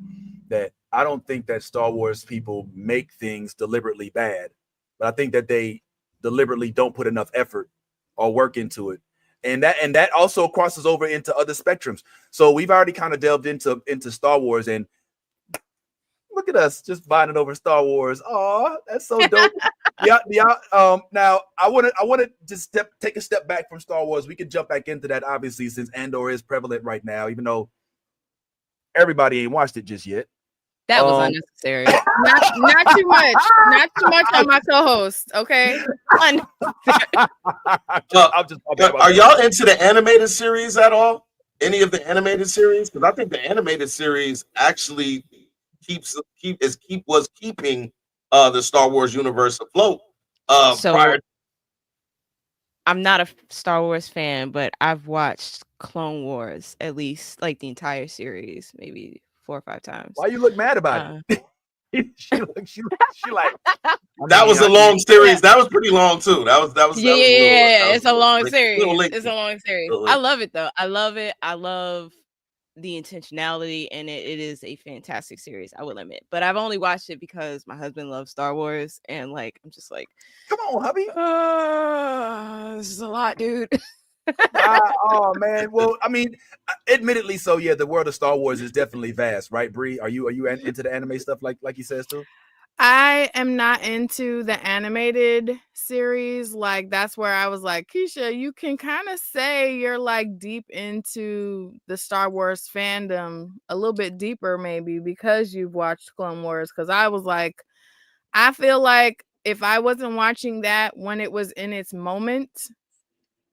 that I don't think that Star Wars people make things deliberately bad, but I think that they deliberately don't put enough effort or work into it. And that also crosses over into other spectrums. So we've already kind of delved into Star Wars, and look at us just bonding over Star Wars. Oh, that's so dope. Now I want to just take a step back from Star Wars. We could jump back into that, obviously, since Andor is prevalent right now, even though everybody ain't watched it just yet. That was unnecessary. Not too much. Not too much on my co-host. Okay. I'm just Are y'all into the animated series at all? Any of the animated series? Because I think the animated series actually was keeping the Star Wars universe afloat. So I'm not a Star Wars fan, but I've watched Clone Wars at least like the entire series, maybe 4 or 5 times. Why you look mad about it? she like that was a long series. That was pretty long too. That was it's a long series. It's a long series. I love it though. I love it. I love the intentionality, and it is a fantastic series, I will admit. But I've only watched it because my husband loves Star Wars, and like I'm just like, come on, hubby. This is a lot, dude. Oh man, well, I mean, admittedly, so yeah, the world of Star Wars is definitely vast, right, Bree? Are you into the anime stuff like he says too? I am not into the animated series. Like that's where I was like, Keisha, you can kind of say you're like deep into the Star Wars fandom, a little bit deeper maybe because you've watched Clone Wars. Because I was like, I feel like if I wasn't watching that when it was in its moment,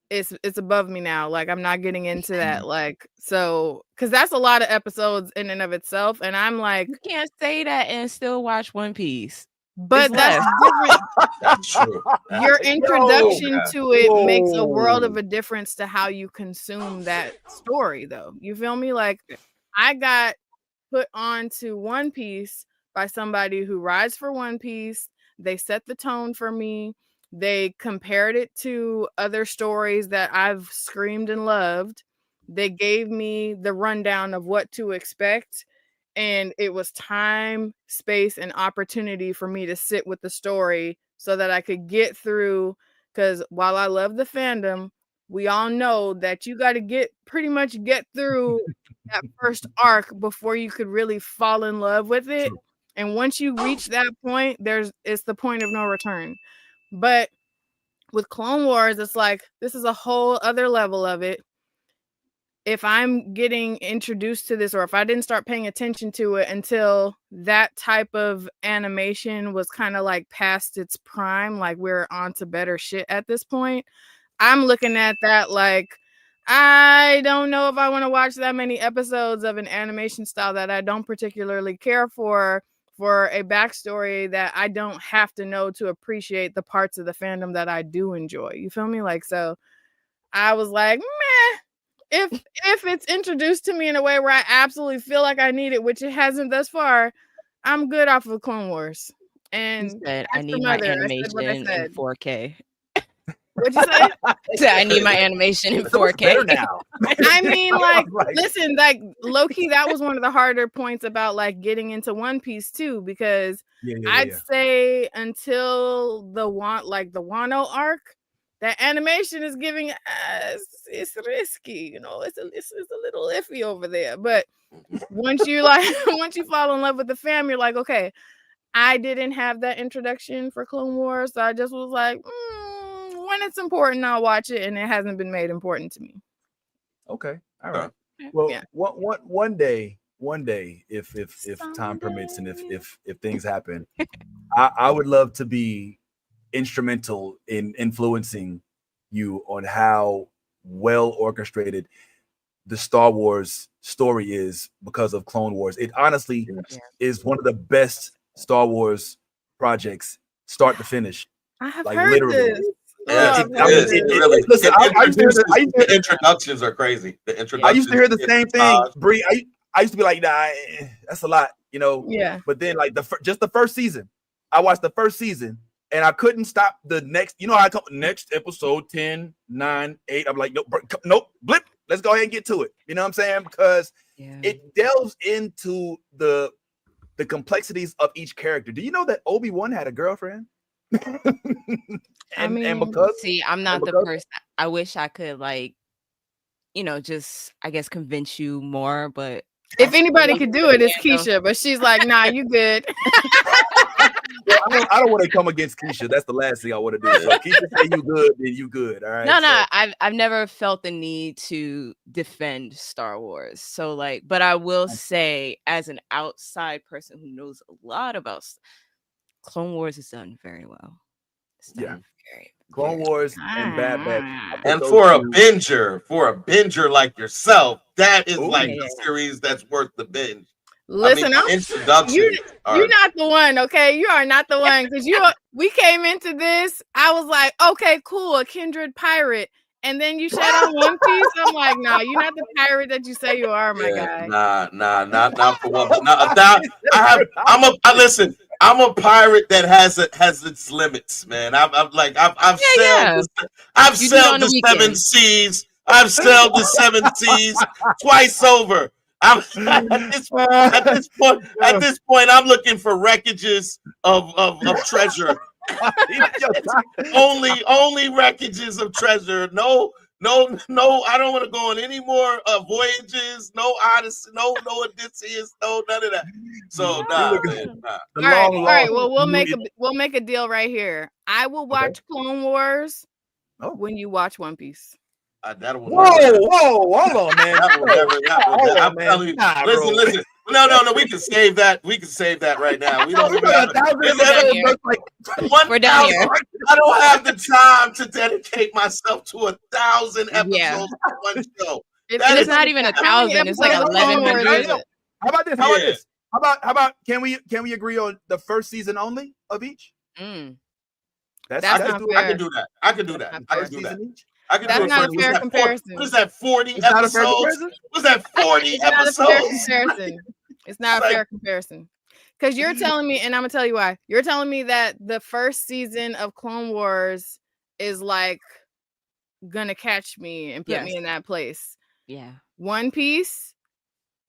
it's above me now. Like I'm not getting into that. Like so, because that's a lot of episodes in and of itself, and I'm like, you can't say that and still watch One Piece. But that's different. That's true. Your introduction to it makes a world of a difference to how you consume that story, though. You feel me? Like I got put onto One Piece by somebody who rides for One Piece. They set the tone for me. They compared it to other stories that I've screamed and loved. They gave me the rundown of what to expect. And it was time, space, and opportunity for me to sit with the story so that I could get through. Because while I love the fandom, we all know that you got to pretty much get through that first arc before you could really fall in love with it. True. And once you reach that point, it's the point of no return. But with Clone Wars, it's like this is a whole other level of it. If I'm getting introduced to this, or if I didn't start paying attention to it until that type of animation was kind of like past its prime, like we're on to better shit at this point, I'm looking at that like, I don't know if I want to watch that many episodes of an animation style that I don't particularly care for a backstory that I don't have to know to appreciate the parts of the fandom that I do enjoy. You feel me? Like, so I was like, meh, if it's introduced to me in a way where I absolutely feel like I need it, which it hasn't thus far, I'm good off of Clone Wars. And you said, I need my animation in 4K. What'd you say? I need my animation in 4K now. I mean, like, listen, like low-key, that was one of the harder points about like getting into One Piece too, because I'd say until the Wano arc, that animation is giving us, it's risky, you know, it's a little iffy over there. But once you fall in love with the fam, you're like, okay, I didn't have that introduction for Clone Wars, so I just was like, when it's important, I'll watch it, and it hasn't been made important to me. Okay, all right. Well, one day, if time permits and if things happen, I would love to be instrumental in influencing you on how well orchestrated the Star Wars story is because of Clone Wars. It honestly is one of the best Star Wars projects, start to finish. I have heard this. Listen, the introductions are crazy. The introductions. I used to hear the same thing, Bree. I used to be like, nah, that's a lot, you know. Yeah. But then, like just the first season, I watched the first season, and I couldn't stop the next. You know how I come next episode 10, 9, 8. I'm like, nope, blip. Let's go ahead and get to it. You know what I'm saying? Because it delves into the complexities of each character. Do you know that Obi-Wan had a girlfriend? and because I'm not the person. I wish I could, like, you know, just I guess convince you more. But if anybody could do it, it's Keisha. But she's like, nah, you good. Well, I don't want to come against Keisha. That's the last thing I want to do. So Keisha say you good, then you good. All right. No, So, I've never felt the need to defend Star Wars. So like, but I will say, as an outside person who knows a lot about Clone Wars, is done very well. It's done very, Clone very Wars and Bad Batch. And for a binger like yourself, that is like yeah. the series that's worth the binge. Listen, I mean, introduction. You're not the one, okay? You are not the one because we came into this. I was like, okay, cool, a kindred pirate. And then you said on One Piece. I'm like, nah, you're not the pirate that you say you are, my guy. Not for one. Listen. I'm a pirate that has its limits, man. I've sailed the 7 seas. I've sailed the 7 seas twice over. At this point, I'm looking for wreckages of treasure. only wreckages of treasure. No. I don't want to go on any more voyages. No Odyssey. No Odysseus. No none of that. So man. All right. Well, we'll make a deal right here. I will watch Clone Wars when you watch One Piece. Whoa, hold on, man. I'm telling you. Listen. No, we can save that. We can save that right now. We don't have We're done here. I don't have the time to dedicate myself to 1,000 episodes of one show. It's not even 1,000. It's like 1,100. How about this? How about can we agree on the first season only of each? That's not fair. I can do that. I can do that. That's not a fair comparison. What is that? 40 episodes? What's that? 40 episodes? It's not a fair comparison. Because you're telling me, and I'm gonna tell you why. You're telling me that the first season of Clone Wars is like gonna catch me and put me in that place. Yeah. One Piece,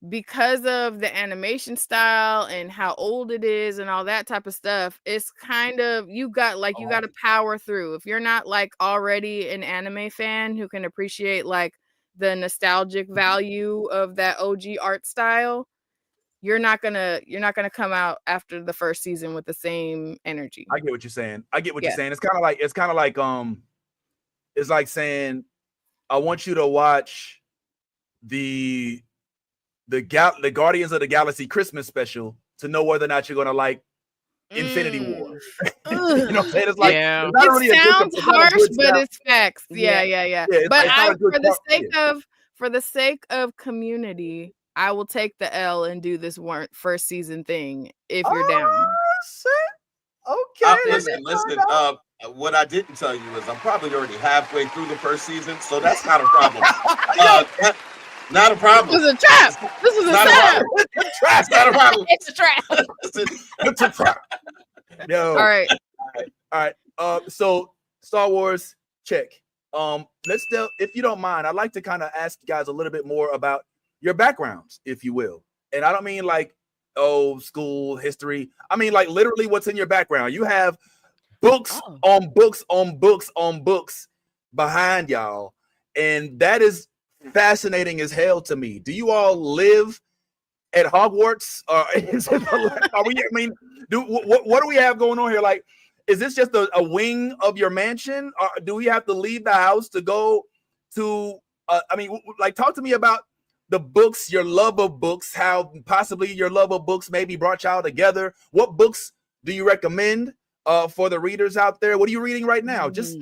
because of the animation style and how old it is and all that type of stuff, it's kind of you got to power through. If you're not like already an anime fan who can appreciate like the nostalgic value of that OG art style, you're not gonna come out after the first season with the same energy. I get what you're saying. You're saying. It's kind of like it's like saying I want you to watch the Guardians of the Galaxy Christmas special to know whether or not you're gonna like Infinity War. You know what I'm saying? It's like it's not really sounds harsh, but it's facts. Yeah. But for the sake of community, I will take the L and do this first season thing if you're down. Okay. Listen. What I didn't tell you is I'm probably already halfway through the first season, so that's not a problem. Not a problem. This is a trap. This is a trap. It's not a problem. It's a trap. It's a trap. Yo. All right. So Star Wars, check. If you don't mind, I'd like to kind of ask you guys a little bit more about your backgrounds, if you will. And I don't mean like school history. I mean like literally what's in your background. You have books on books on books on books behind y'all, and that is fascinating as hell to me. Do you all live at Hogwarts? What do we have going on here? Like, is this just a wing of your mansion? Or do we have to leave the house to go to? Talk to me about the books, your love of books, how possibly your love of books maybe brought y'all together. What books do you recommend for the readers out there? What are you reading right now? Just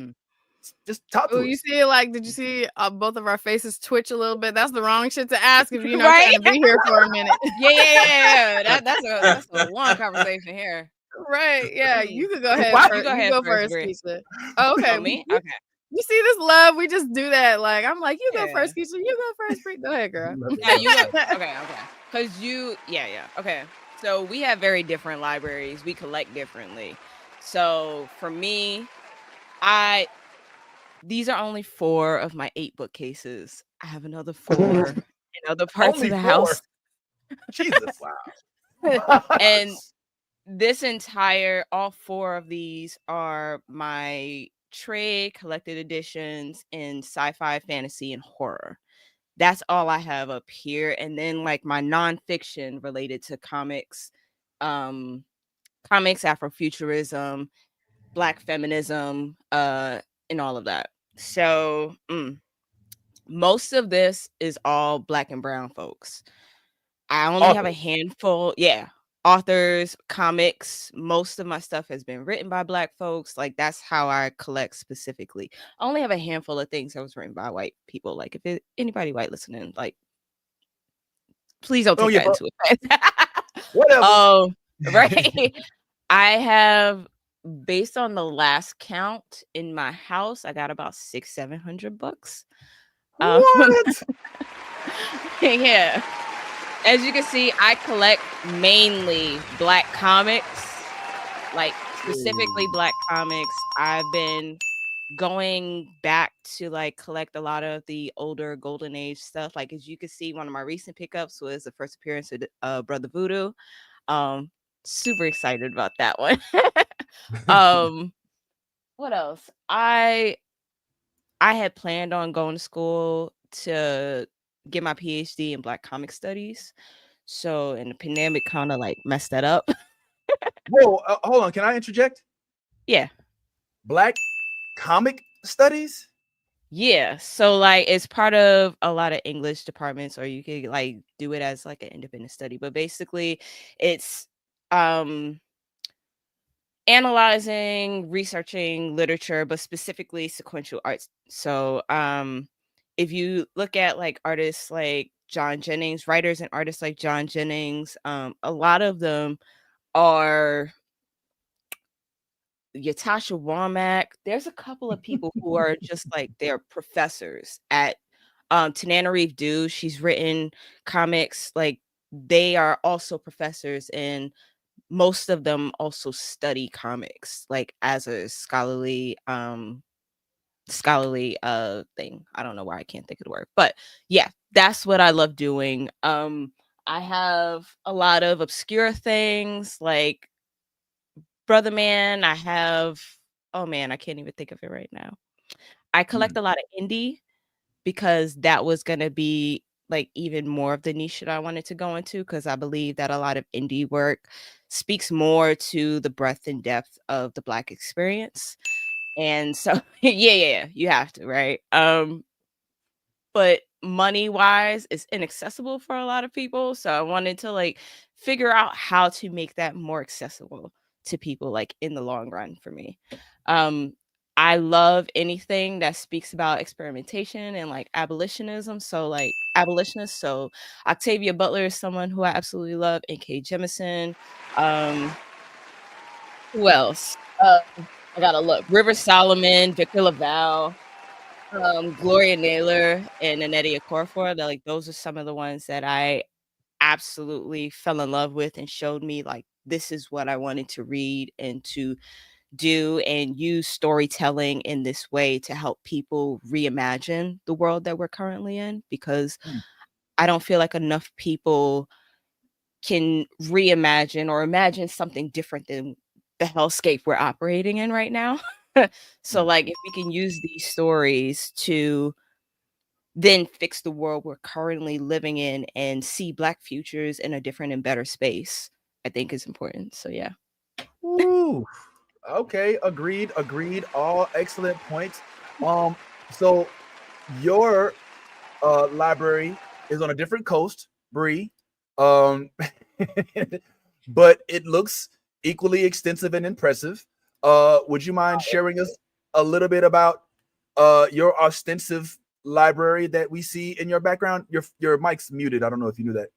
talk to us. You see, did you see both of our faces twitch a little bit? That's the wrong shit to ask if you're not going to be here for a minute. Yeah. That's a long conversation here. Right? Yeah, you could go ahead. You go first, Keisha. Oh, okay. Me? Okay. You see this love? We just do that. Like I'm like, you go first, Keisha. You go first. Go ahead, girl. Yeah, you go. Okay. Because Okay. So we have very different libraries. We collect differently. So for me, these are only 4 of my 8 bookcases. I have another 4 in other parts of the house. Jesus, wow. And all 4 of these are my trade collected editions in sci-fi, fantasy, and horror. That's all I have up here. And then like my nonfiction related to comics, comics, Afrofuturism, Black feminism, and all of that. So most of this is all Black and brown folks. I only have a handful, authors, comics. Most of my stuff has been written by Black folks. Like, that's how I collect specifically. I only have a handful of things that was written by white people. Like, if anybody white listening, like, please don't take that into offense. Whatever. Right. I have, based on the last count in my house, I got about $600-700. What? Yeah. As you can see, I collect mainly Black comics, like specifically Black comics. I've been going back to like collect a lot of the older Golden Age stuff. Like, as you can see, one of my recent pickups was the first appearance of Brother Voodoo. Super excited about that one. What else? I had planned on going to school to get my PhD in Black comic studies. So, and the pandemic kind of like messed that up. Whoa, hold on. Can I interject? Yeah. Black comic studies? Yeah. So, like, it's part of a lot of English departments, or you could like do it as like an independent study. But basically, it's analyzing, researching literature, but specifically sequential arts. So, if you look at like artists like John Jennings, writers and artists like John Jennings, a lot of them are Yatasha Womack. There's a couple of people who are just like, they're professors at Tananarive Due. She's written comics. Like, they are also professors, and most of them also study comics like as a scholarly thing. I don't know why I can't think of the word, but yeah, that's what I love doing. I have a lot of obscure things like Brother Man. I have, oh man, I can't even think of it right now. I collect a lot of indie because that was going to be like even more of the niche that I wanted to go into, because I believe that a lot of indie work speaks more to the breadth and depth of the Black experience. And so yeah, you have to, right? But money wise, it's inaccessible for a lot of people. So I wanted to like figure out how to make that more accessible to people, like in the long run for me. I love anything that speaks about experimentation and like abolitionism. So like abolitionists. So Octavia Butler is someone who I absolutely love. N.K. Jemisin. Who else? I gotta look. River Solomon, Victor LaValle, Gloria Naylor, and Annette Okorafor. Like, those are some of the ones that I absolutely fell in love with and showed me like this is what I wanted to read and to do, and use storytelling in this way to help people reimagine the world that we're currently in, because I don't feel like enough people can reimagine or imagine something different than the hellscape we're operating in right now. So like, if we can use these stories to then fix the world we're currently living in and see Black futures in a different and better space, I think is important. So yeah. Ooh. Okay, agreed. All excellent points. So your library is on a different coast, Bree. But it looks equally extensive and impressive. Would you mind sharing us a little bit about your ostensive library that we see in your background? Your mic's muted. I don't know if you knew that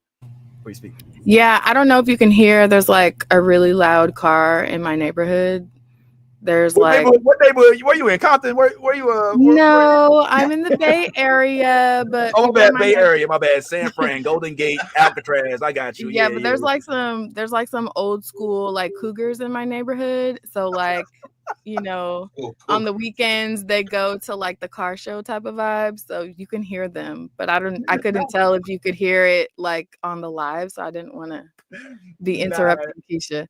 before you speak. Yeah, I don't know if you can hear. There's like a really loud car in my neighborhood. There's What like neighborhood? Where you in Compton? Where you no, I'm in the Bay Area, but Oh, my people in bad, my Bay Area. My bad, San Fran, Golden Gate, Alcatraz. I got you. yeah, but there's like some old school like cougars in my neighborhood. So like, you know, on the weekends they go to like the car show type of vibe, so you can hear them. But I couldn't tell if you could hear it like on the live, so I didn't want to be interrupting Keisha.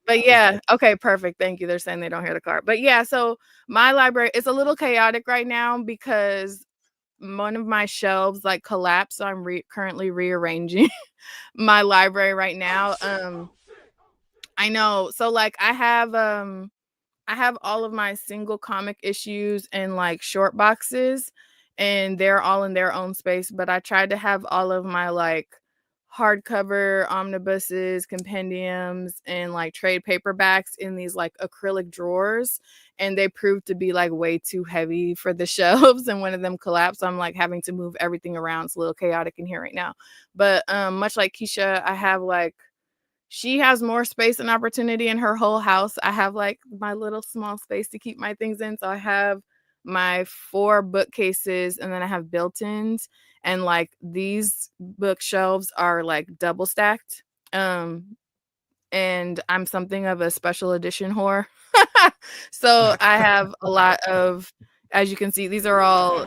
But yeah, okay, perfect. Thank you. They're saying they don't hear the car. But yeah, so my library is a little chaotic right now because one of my shelves like collapsed. So I'm currently rearranging my library right now. I know. So like I have all of my single comic issues in like short boxes, and they're all in their own space, but I tried to have all of my like hardcover omnibuses, compendiums, and like trade paperbacks in these like acrylic drawers, and they proved to be like way too heavy for the shelves, and one of them collapsed. So I'm like having to move everything around. It's a little chaotic in here right now. But much like Keisha, I have like she has more space and opportunity in her whole house. I have like my little small space to keep my things in. So I have my 4 bookcases, and then I have built-ins, and like these bookshelves are like double stacked. And I'm something of a special edition whore. So I have a lot of, as you can see, these are all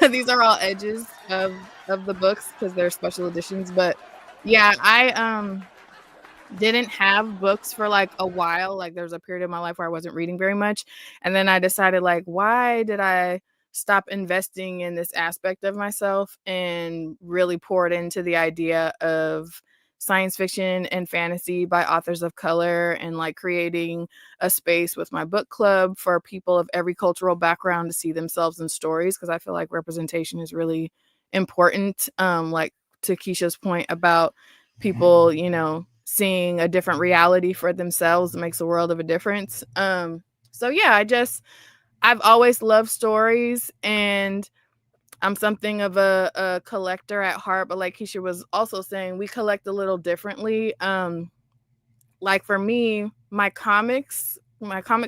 these are all edges of the books because they're special editions. But yeah, I didn't have books for like a while. Like there was a period in my life where I wasn't reading very much, and then I decided like, why did I stop investing in this aspect of myself and really poured into the idea of science fiction and fantasy by authors of color, and like creating a space with my book club for people of every cultural background to see themselves in stories, because I feel like representation is really important. Like to Keisha's point about people, you know, seeing a different reality for themselves makes a world of a difference. So yeah, I've always loved stories, and I'm something of a collector at heart, but like Keisha was also saying, we collect a little differently. Like for me, my comic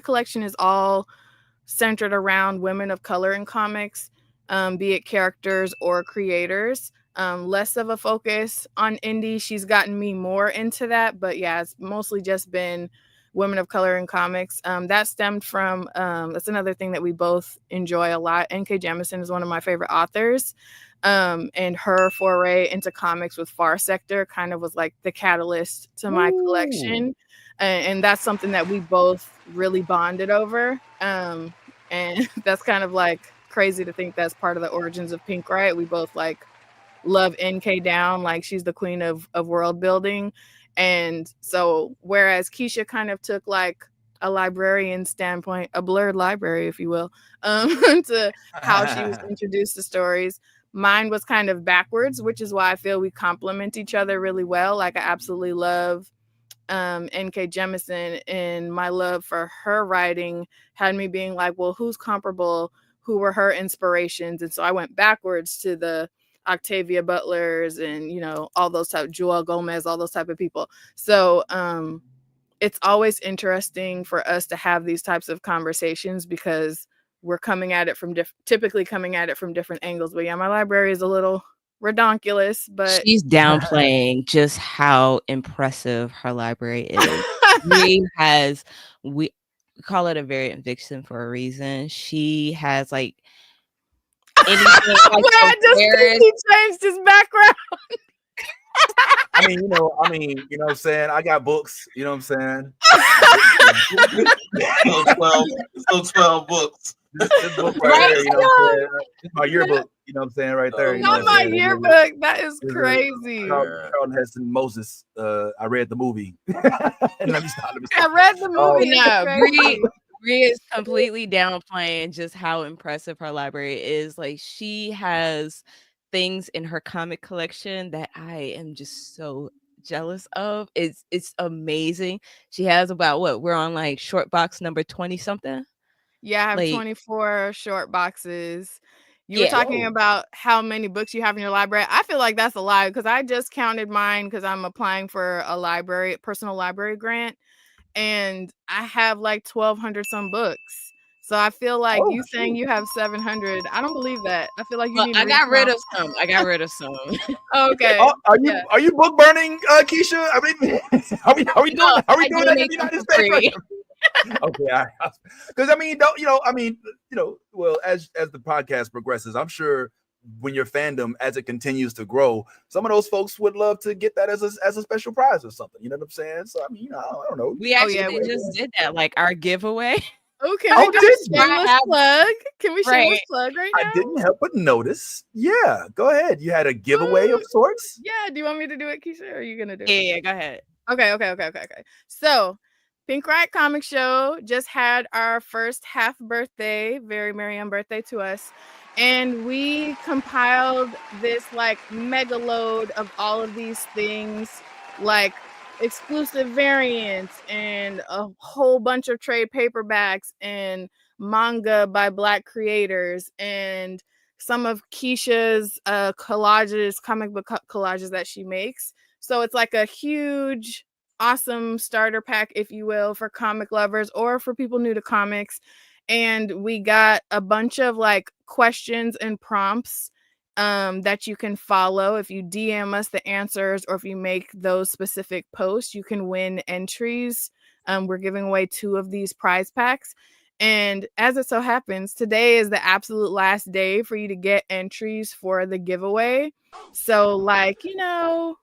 collection is all centered around women of color in comics, be it characters or creators. Less of a focus on indie. She's gotten me more into that, but yeah, it's mostly just been women of color in comics. That stemmed from, that's another thing that we both enjoy a lot. N.K. Jemisin is one of my favorite authors. And her foray into comics with Far Sector kind of was like the catalyst to my collection. And that's something that we both really bonded over. And that's kind of like crazy to think that's part of the origins of Pink Riot. We both like love NK down, like she's the queen of world building. And so whereas Keisha kind of took like a librarian standpoint, a blurred library, if you will, to how she was introduced to stories, mine was kind of backwards, which is why I feel we complement each other really well. Like I absolutely love NK Jemisin, and my love for her writing had me being like, well, who's comparable? Who were her inspirations? And so I went backwards to the Octavia Butlers and, you know, all those type, Joel Gomez, all those type of people. So it's always interesting for us to have these types of conversations because we're coming at it from typically coming at it from different angles. But yeah, my library is a little redonkulous, but she's downplaying just how impressive her library is. We call it a variant vixen for a reason. She has like anything like I just think he changed his background. I mean, you know what I'm saying? I got books, you know what I'm saying? So 12 books. This book right here, you know what I'm saying? It's my yearbook, you know what I'm saying, right there. You know Not my yearbook. That is crazy. Charlton Heston Moses. I read the movie. And let me stop. I read the movie. No, Bree is completely downplaying just how impressive her library is. Like she has things in her comic collection that I am just so jealous of. It's amazing. She has about we're on like short box number 20 something. Yeah, I have like, 24 short boxes. You were talking about how many books you have in your library. I feel like that's a lie because I just counted mine because I'm applying for a personal library grant, and I have like 1,200 some books. So I feel like you saying you have 700. I don't believe that. I feel like you need to I got rid of some. Okay. Are you book burning, Keisha? I mean, are we doing that in the United States? Okay, because well, as the podcast progresses, I'm sure when your fandom, as it continues to grow, some of those folks would love to get that as a special prize or something. You know what I'm saying? So I mean, I don't know. We actually just did that, like our giveaway. Oh, can we do a shameless plug? Can we shameless plug right now? I didn't help but notice. Yeah, go ahead. You had a giveaway of sorts. Yeah. Do you want me to do it, Keisha, or are you gonna do it? Yeah, go ahead. Okay. So, Pink Riot Comic Show just had our first half birthday. Very merry on birthday to us. And we compiled this like mega load of all of these things, like exclusive variants and a whole bunch of trade paperbacks and manga by Black creators and some of Keisha's collages, comic book collages that she makes. So it's like a huge, awesome starter pack, if you will, for comic lovers or for people new to comics. And we got a bunch of like questions and prompts that you can follow. If you DM us the answers or if you make those specific posts, you can win entries. We're giving away 2 of these prize packs. And as it so happens, today is the absolute last day for you to get entries for the giveaway. So, like,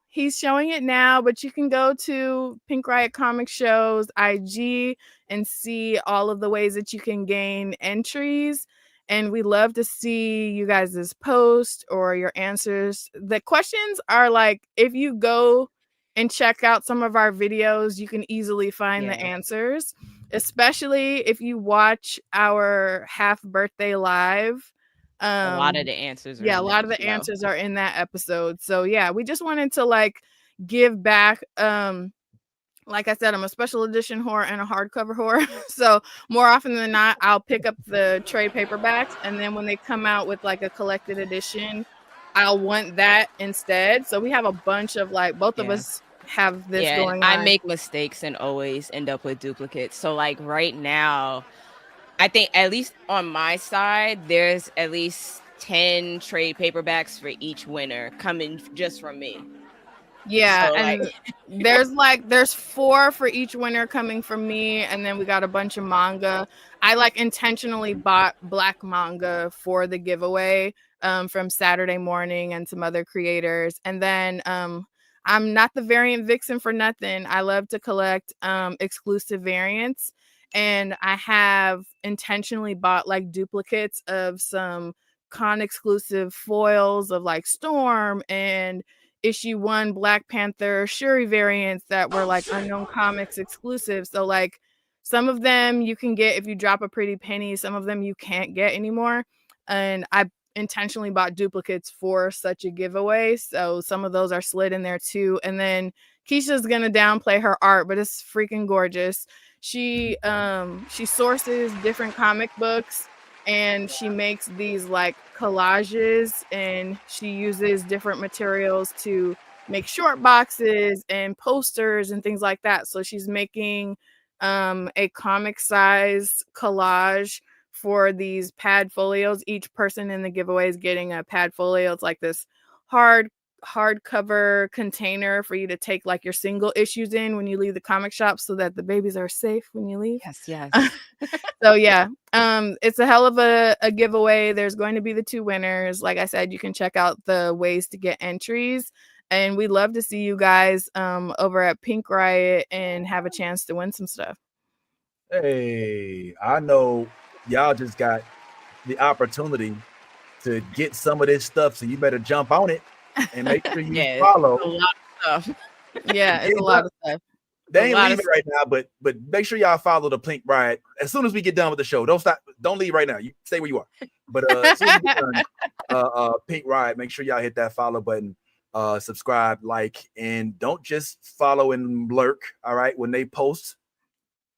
he's showing it now, but you can go to Pink Riot Comic Show's IG and see all of the ways that you can gain entries. And we love to see you guys' post or your answers. The questions are like, if you go and check out some of our videos, you can easily find the answers, especially if you watch our half birthday live. A lot of the answers are a lot of the answers are in that episode. So yeah, we just wanted to like give back. Like I said, I'm a special edition whore and a hardcover whore. So more often than not, I'll pick up the trade paperbacks, and then when they come out with like a collected edition, I'll want that instead. So we have a bunch of like both of us have this going on. I make mistakes and always end up with duplicates. So like right now, I think at least on my side, there's at least 10 trade paperbacks for each winner coming just from me. Yeah, so, and there's 4 for each winner coming from me, and then we got a bunch of manga. I like intentionally bought Black manga for the giveaway from Saturday Morning and some other creators. And then I'm not the variant vixen for nothing. I love to collect exclusive variants, and I have intentionally bought like duplicates of some con exclusive foils of like Storm and issue 1 Black Panther Shuri variants that were like Unknown Comics exclusive. So like some of them you can get if you drop a pretty penny, some of them you can't get anymore. And I intentionally bought duplicates for such a giveaway. So some of those are slid in there too. And then Keisha's gonna downplay her art, but it's freaking gorgeous. She sources different comic books and she makes these like collages, and she uses different materials to make short boxes and posters and things like that. So she's making a comic size collage for these pad folios. Each person in the giveaway is getting a pad folio. It's like this hardcover container for you to take like your single issues in when you leave the comic shop, so that the babies are safe when you leave. Yes. So yeah, it's a hell of a giveaway. There's going to be the 2 winners. Like I said, you can check out the ways to get entries, and we'd love to see you guys over at Pink Riot and have a chance to win some stuff. Hey, I know y'all just got the opportunity to get some of this stuff, so you better jump on it and make sure you follow. It's a lot of stuff. Yeah, it's a lot of stuff. They ain't leaving right now, but make sure y'all follow the Pink Riot as soon as we get done with the show. Don't stop. Don't leave right now. You stay where you are. But as soon as we get done, Pink Riot, make sure y'all hit that follow button, subscribe, like, and don't just follow and lurk. All right, when they post,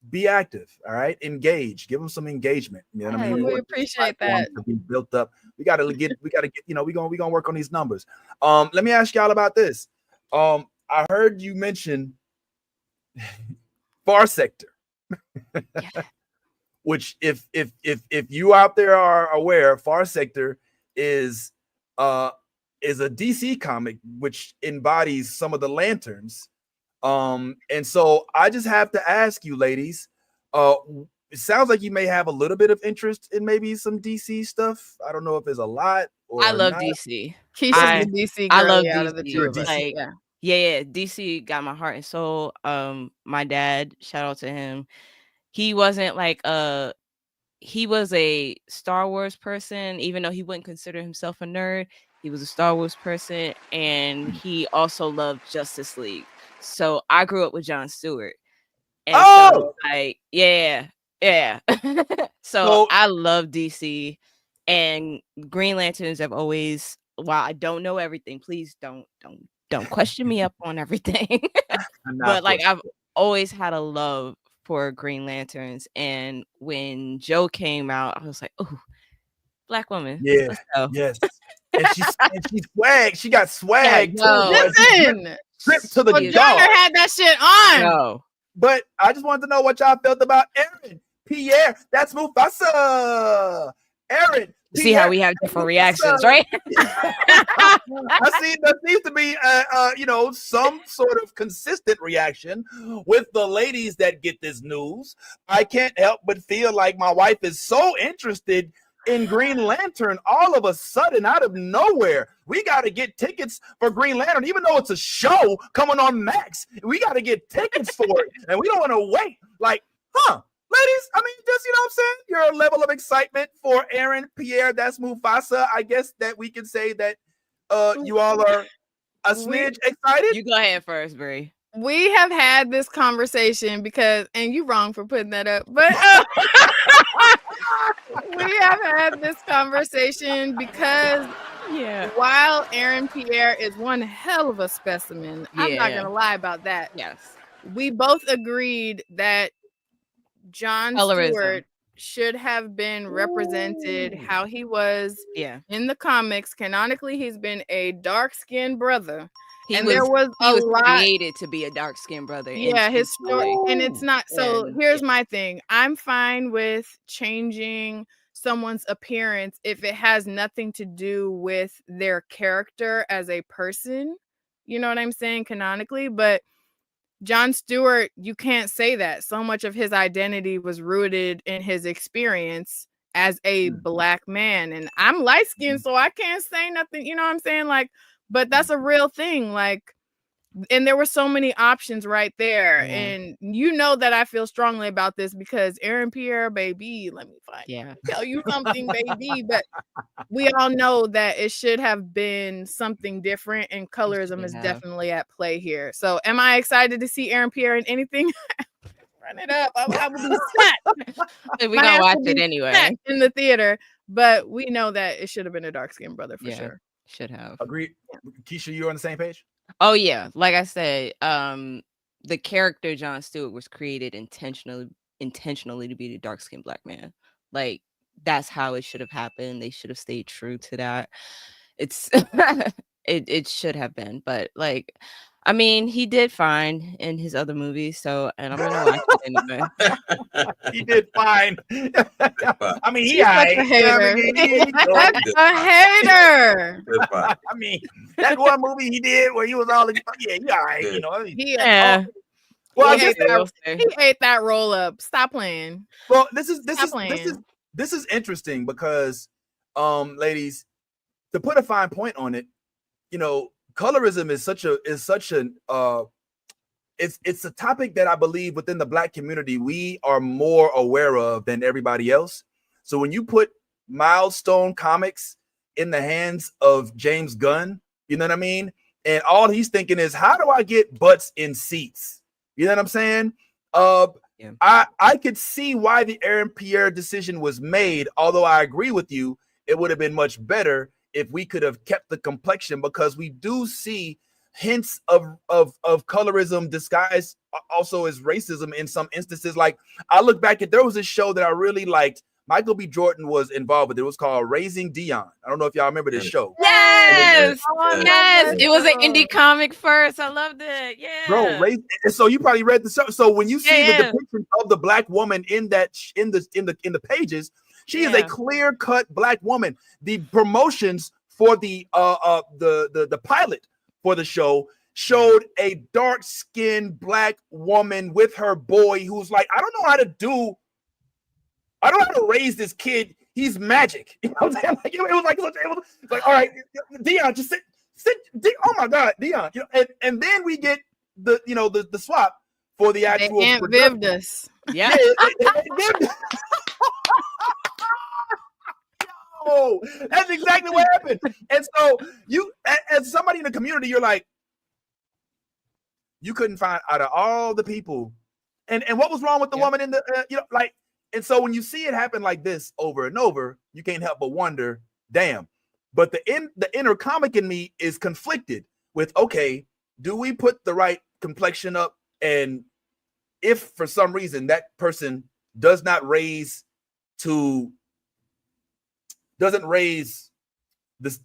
be active. All right, engage. Give them some engagement. You know what I mean? We appreciate that. To be built up. We gotta get. We're gonna work on these numbers. Let me ask y'all about this. I heard you mention Far Sector, which if you out there are aware, Far Sector is a DC comic which embodies some of the lanterns. And so I just have to ask you, ladies, it sounds like you may have a little bit of interest in maybe some DC stuff. I don't know if there's a lot or I love not. DC. Keisha's the DC girl. I love out DC. of the 2 of us. Like, yeah, DC got my heart and soul. My dad, shout out to him. He wasn't like he was a Star Wars person, even though he wouldn't consider himself a nerd. He was a Star Wars person, and he also loved Justice League. So I grew up with Jon Stewart. And Oh! so like, yeah. So I love DC, and Green Lanterns have always, while I don't know everything, please don't question me up on everything. But like I've always had a love for Green Lanterns, and when Joe came out, I was like, oh, Black woman. Yeah. Let's go. Yes. And she's swag. She got swag too. Listen, Dripped to the Johnner jaw. had that shit on. No. But I just wanted to know what y'all felt about Aaron Pierre. That's Mufasa. Aaron. See how we have different reactions, right? I see there seems to be some sort of consistent reaction with the ladies that get this news. I can't help but feel like my wife is so interested in Green Lantern all of a sudden out of nowhere. We got to get tickets for Green Lantern, even though it's a show coming on Max. We got to get tickets for it, and we don't want to wait. Like, ladies, I mean, just, you know what I'm saying? Your level of excitement for Aaron Pierre, that's Mufasa. I guess that we can say that you all are a smidge excited. You go ahead first, Brie. We have had this conversation because, and you wrong for putting that up, but we have had this conversation because while Aaron Pierre is one hell of a specimen, I'm not going to lie about that. Yes. We both agreed that Jon Stewart should have been represented how he was in the comics. Canonically, he's been a dark-skinned brother. He was created to be a dark-skinned brother. Yeah, his story, and it's not. So here's my thing: I'm fine with changing someone's appearance if it has nothing to do with their character as a person. You know what I'm saying? Canonically, but Jon Stewart, you can't say that. So much of his identity was rooted in his experience as a Black man, and I'm light-skinned, so I can't say nothing. You know what I'm saying? Like. But that's a real thing. Like, and there were so many options right there. Yeah. And you know that I feel strongly about this because Aaron Pierre, baby, let me tell you something, baby. But we all know that it should have been something different, and colorism is definitely at play here. So am I excited to see Aaron Pierre in anything? Run it up. I will be set. We're gonna watch it anyway in the theater. But we know that it should have been a dark-skinned brother for sure. Should have. Agreed. Keisha, you're on the same page? Oh yeah. Like I said, the character Jon Stewart was created intentionally to be the dark-skinned Black man. Like that's how it should have happened. They should have stayed true to that. It's it should have been, but like I mean, he did fine in his other movies, and I'm gonna watch it anyway. He did fine. I mean, he's a hater. A hater. I mean, that one movie he did where he was all he all right, you know. Well, he ate that roll up. Stop playing. Well, this is interesting because, ladies, to put a fine point on it, you know, colorism is it's a topic that I believe within the Black community we are more aware of than everybody else. So when you put Milestone Comics in the hands of James Gunn, you know what I mean? And all he's thinking is, how do I get butts in seats? You know what I'm saying? I could see why the Aaron Pierre decision was made, although I agree with you, it would have been much better if we could have kept the complexion, because we do see hints of colorism disguised also as racism in some instances. Like I look back at, there was a show that I really liked. Michael B. Jordan was involved with it. It was called Raising Dion. I don't know if y'all remember this show. Yes, it was an indie comic first. I loved it. Yeah, bro. So you probably read the show. So when you see the depiction of the Black woman in the pages, she is a clear-cut Black woman. The promotions for the pilot for the show showed a dark-skinned Black woman with her boy who's like, I don't know how to raise this kid. He's magic. You know what I'm saying? Like, it was like, all right, Dion, just sit. Oh my God, Dion. You know, and then we get the swap for the actual. They Aunt Viv'd us. Yeah. Oh, that's exactly what happened. And so you, as somebody in the community, you're like, you couldn't find out of all the people. And what was wrong with the woman in the like? And so when you see it happen like this over and over, you can't help but wonder, damn. But the inner comic in me is conflicted with, okay, do we put the right complexion up? And if for some reason that person doesn't raise this,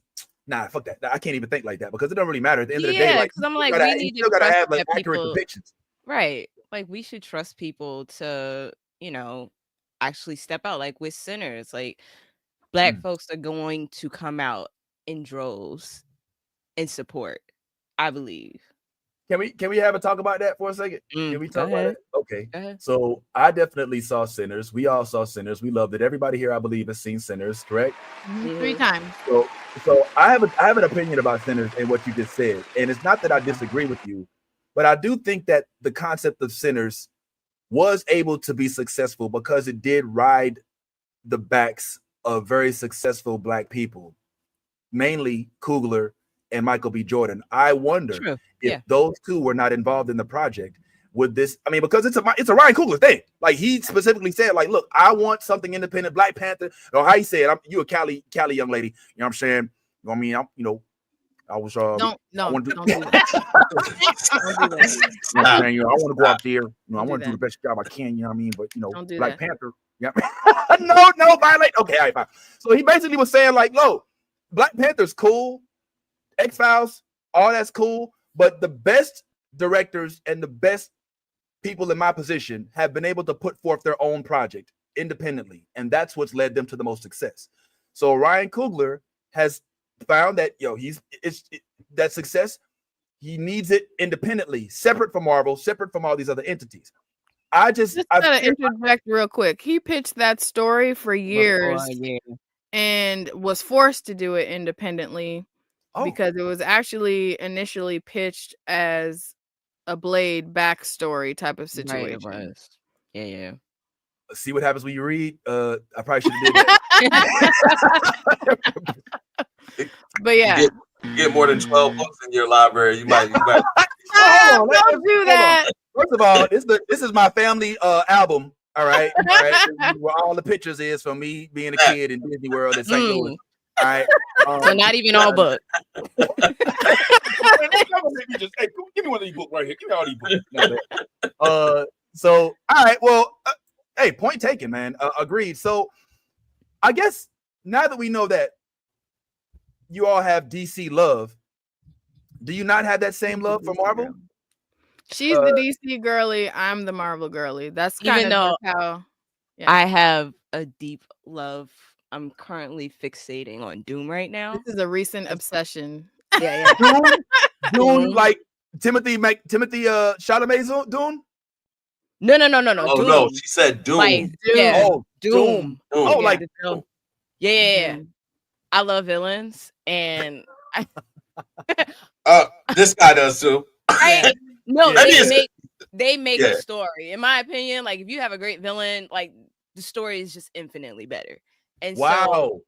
fuck that. I can't even think like that because it doesn't really matter at the end of the day. Like, because I'm like, we still gotta have like accurate depictions. Right. Like we should trust people to, actually step out. Like with Sinners, like Black folks are going to come out in droves in support, I believe. Can we have a talk about that for a second? Can we talk about it? Okay. So I definitely saw Sinners. We all saw Sinners. We loved it. Everybody here, I believe, has seen Sinners, correct? 3 times. So I have an opinion about Sinners and what you just said. And it's not that I disagree with you, but I do think that the concept of Sinners was able to be successful because it did ride the backs of very successful Black people, mainly Coogler and Michael B. Jordan. I wonder if those two were not involved in the project, would this? I mean, because it's a Ryan Coogler thing. Like he specifically said, like, look, I want something independent, Black Panther. Or how he said, you a Cali young lady. You know what I'm saying? I mean, I was don't do that. Don't do that. I want to go out there. I want to do the best job I can. You know what I mean? But Black Panther. Yeah. no, violate. Okay, all right, fine. So he basically was saying, like, no, Black Panther's cool, X-Files, all that's cool, but the best directors and the best people in my position have been able to put forth their own project independently, and that's what's led them to the most success. So Ryan Coogler has found that that success, he needs it independently, separate from Marvel, separate from all these other entities. I've gotta interject real quick. He pitched that story for years and was forced to do it independently because it was actually initially pitched as a Blade backstory type of situation. Right, it was. Yeah. See what happens when you read. I probably should have did that. But yeah, you get more than 12 books in your library. You might. Don't do that. First of all, this is my family album. All right. Where all the pictures is from me being a kid in Disney World in St. Louis. All right. So not even all books. Hey, give me one of these books right here. Give me all these books. So all right. Well, hey, point taken, man. Agreed. So I guess now that we know that you all have DC love, do you not have that same love for Marvel? She's the DC girly. I'm the Marvel girly. That's kind of how I have a deep love. I'm currently fixating on Doom right now. This is a recent obsession. Yeah. Doom, like Timothy Chalamet's Doom? No. Oh Doom. no, she said Doom. Like, yeah. Doom. Oh, like Doom. Yeah. I love villains, and this guy does too. No, they make a story. In my opinion, like if you have a great villain, like the story is just infinitely better. And so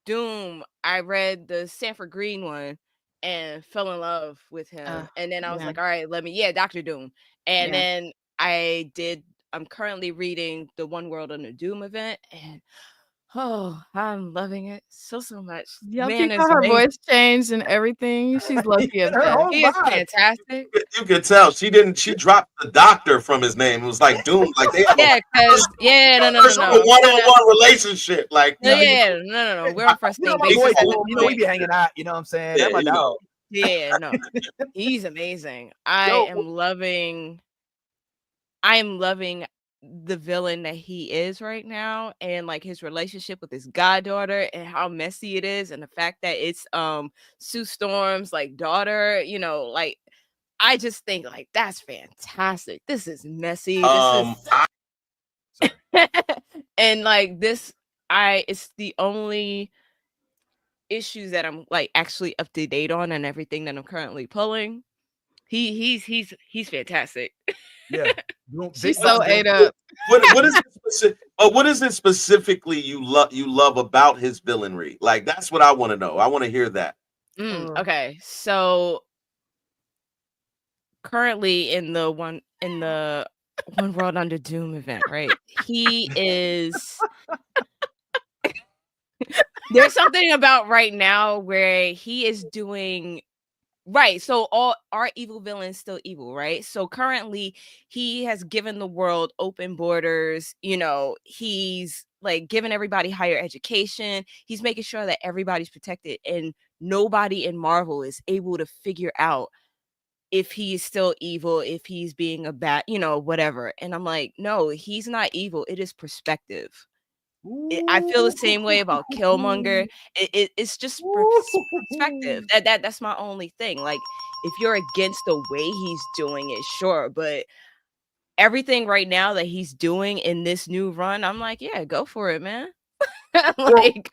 Doom, I read the Sanford Green one and fell in love with him. And then I was like, all right, Dr. Doom. And then I'm currently reading the One World Under Doom event, and I'm loving it so much. Y'all see how her voice changed and everything? She's lucky. He is fantastic. You can tell she dropped the doctor from his name. It was like Doom. Like they have no. one-on-one relationship. Like no. We're on first name basis. We be hanging out. You know what I'm saying? That's my dog. Yeah, no. He's amazing. I am loving the villain that he is right now, and like his relationship with his goddaughter and how messy it is, and the fact that it's Sue Storm's like daughter, like I just think like that's fantastic. This is messy. And like this, it's the only issues that I'm like actually up to date on, and everything that I'm currently pulling. He's fantastic. Yeah, she's so ate up. What is it specifically you love about his villainry? Like that's what I want to know. I want to hear that. Okay, so currently in the one World Under Doom event, right? He is. There's something about right now where he is doing right. So all our evil villains still evil, right? So currently he has given the world open borders, he's like giving everybody higher education. He's making sure that everybody's protected, and nobody in Marvel is able to figure out if he's still evil, if he's being a bad, whatever. And I'm like, no, he's not evil. It is perspective. I feel the same way about Killmonger. It's just perspective. That's my only thing. Like, if you're against the way he's doing it, sure, but everything right now that he's doing in this new run, I'm like, yeah, go for it, man. Like,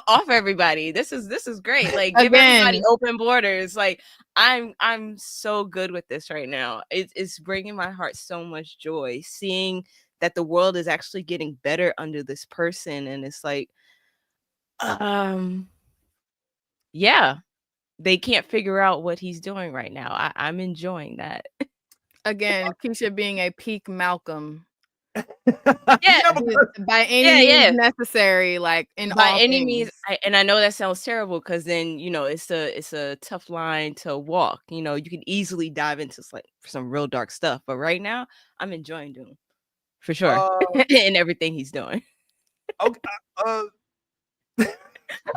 off everybody. This is great. Like, give everybody open borders. Like, I'm so good with this right now. It's bringing my heart so much joy seeing that the world is actually getting better under this person. And it's like, yeah, they can't figure out what he's doing right now. I'm enjoying that. Again, Keisha being a peak Malcolm. Yeah, by any means necessary, like in by all any things. means. And I know that sounds terrible because then it's a tough line to walk. You can easily dive into some real dark stuff, but right now I'm enjoying Doom for sure in everything he's doing. Okay.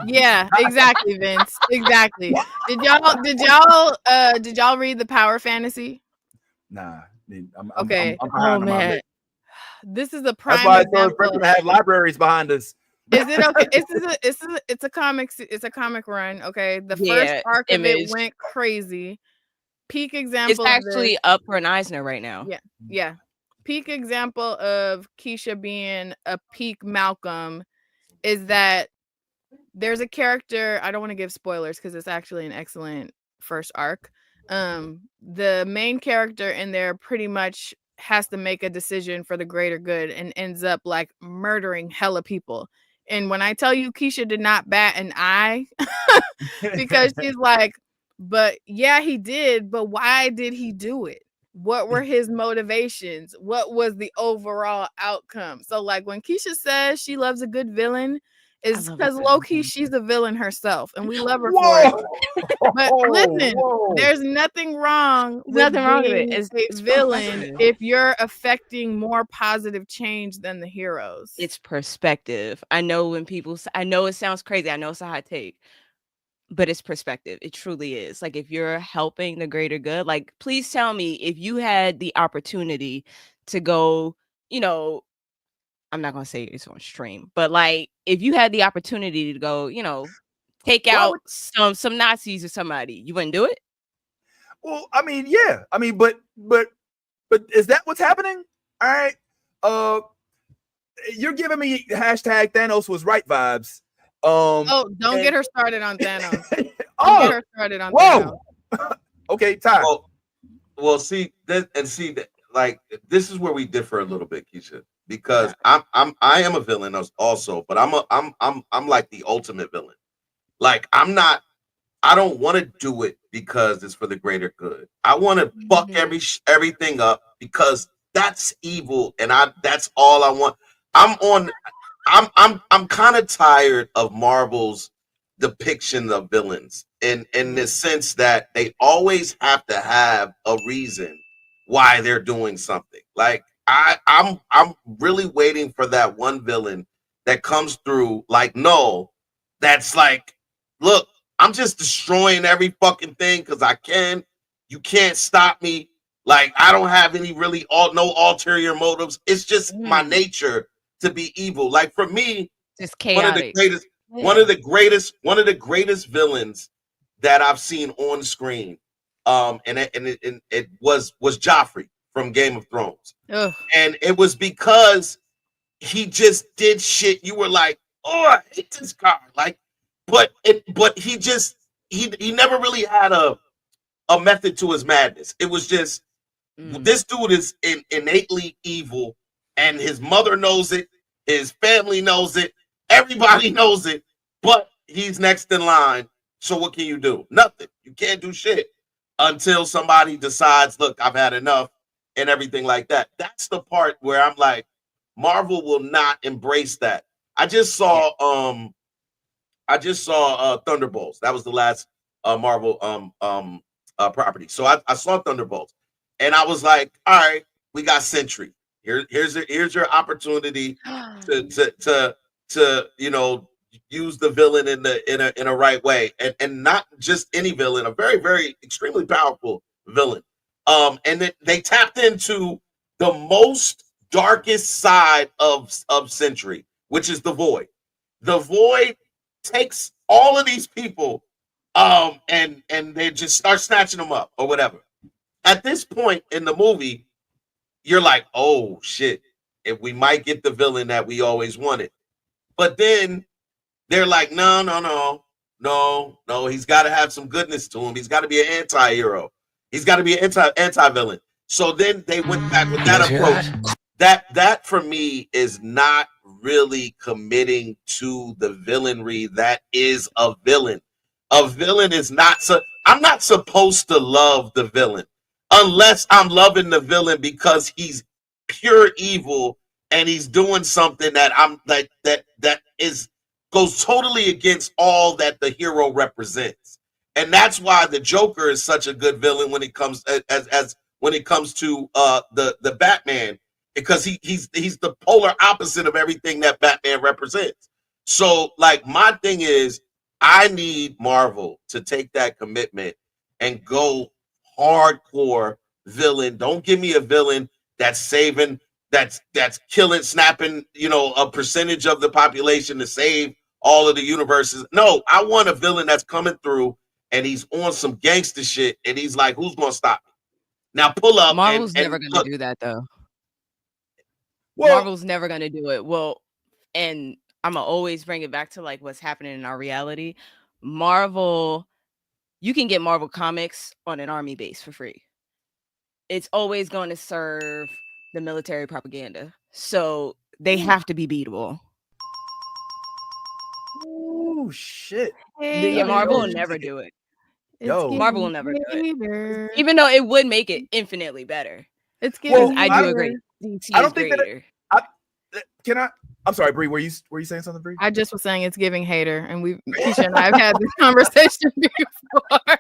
Yeah, exactly, Vince. Exactly. Did y'all read the Power Fantasy? Nah. Okay. Oh man, this is a prime That's why it's so example. important to have libraries behind us. Is it okay? It's a comic run. Okay, the first arc of it went crazy. Peak example. It's actually up for an Eisner right now. Yeah. Peak example of Keisha being a peak Malcolm is that there's a character. I don't want to give spoilers because it's actually an excellent first arc. The main character in there pretty much has to make a decision for the greater good and ends up like murdering hella people. And when I tell you Keisha did not bat an eye because she's like, but yeah, he did, but why did he do it? What were his motivations? What was the overall outcome? So like when Keisha says she loves a good villain, is because low-key she's a villain herself and we love her for it. But listen, there's nothing wrong with being a villain if you're affecting more positive change than the heroes. It's perspective. I know I know it sounds crazy. I know it's a hot take, but it's perspective. It truly is. Like, if you're helping the greater good, like, please tell me if you had the opportunity to go, I'm not going to say it's on stream, but like, if you had the opportunity to go, take out some Nazis or somebody, you wouldn't do it? Well, I mean, yeah. I mean, but is that what's happening? All right. You're giving me hashtag Thanos was right vibes. Don't get her started on Thanos. Get her started on Thanos. Okay, Ty. Well, see that, like, this is where we differ a little bit, Keisha, because I am a villain also, but I'm like the ultimate villain. Like, I don't want to do it because it's for the greater good. I want to fuck everything up because that's evil, and that's all I want. I'm kind of tired of Marvel's depiction of villains in the sense that they always have to have a reason why they're doing something. Like, I'm really waiting for that one villain that comes through like Null, that's like, look, I'm just destroying every fucking thing because I can. You can't stop me. Like, I don't have any really no ulterior motives. It's just my nature to be evil. Like, for me, just chaotic. One of the greatest villains that I've seen on screen, and it was Joffrey from Game of Thrones. Ugh. And it was because he just did shit. You were like, oh, I hate this guy. Like, but he never really had a method to his madness. It was just, this dude is innately evil, and his mother knows it, his family knows it, everybody knows it, but he's next in line. So what can you do? Nothing. You can't do shit. until somebody decides, look, I've had enough and everything like that. That's the part where I'm like, Marvel will not embrace that. I just saw Thunderbolts. That was the last Marvel property. So I saw Thunderbolts, and I was like, all right, we got Sentry. Here's your opportunity to use the villain in a right way, and not just any villain, a very, very extremely powerful villain. And then they tapped into the most darkest side of Sentry, which is the Void. The Void takes all of these people and they just start snatching them up or whatever. At this point in the movie, you're like, oh shit, if we might get the villain that we always wanted. But then they're like, no, he's got to have some goodness to him. He's got to be an anti-hero. He's got to be an anti-villain. So then they went back with that approach. That for me is not really committing to the villainry that is a villain. A villain is not I'm not supposed to love the villain unless I'm loving the villain because he's pure evil and he's doing something that goes totally against all that the hero represents. And that's why the Joker is such a good villain when it comes to the Batman, because he's the polar opposite of everything that Batman represents. So like my thing is, I need Marvel to take that commitment and go hardcore villain. Don't give me a villain that's killing, snapping, a percentage of the population to save all of the universes. No, I want a villain that's coming through and he's on some gangster shit and he's like, who's gonna stop me? Now pull up. Marvel's never gonna do that though. Well, Marvel's never gonna do it. Well, and I'm gonna always bring it back to like what's happening in our reality. Marvel, you can get Marvel comics on an army base for free. It's always going to serve the military propaganda, so they have to be beatable. Oh shit! Yeah, Marvel will never do it. Marvel will never do it, even though it would make it infinitely better. It's getting. I do agree. DC I don't think greater. I'm sorry, Bree. Were you saying something, Bree? I just was saying it's giving hater, and Keisha and I have had this conversation before.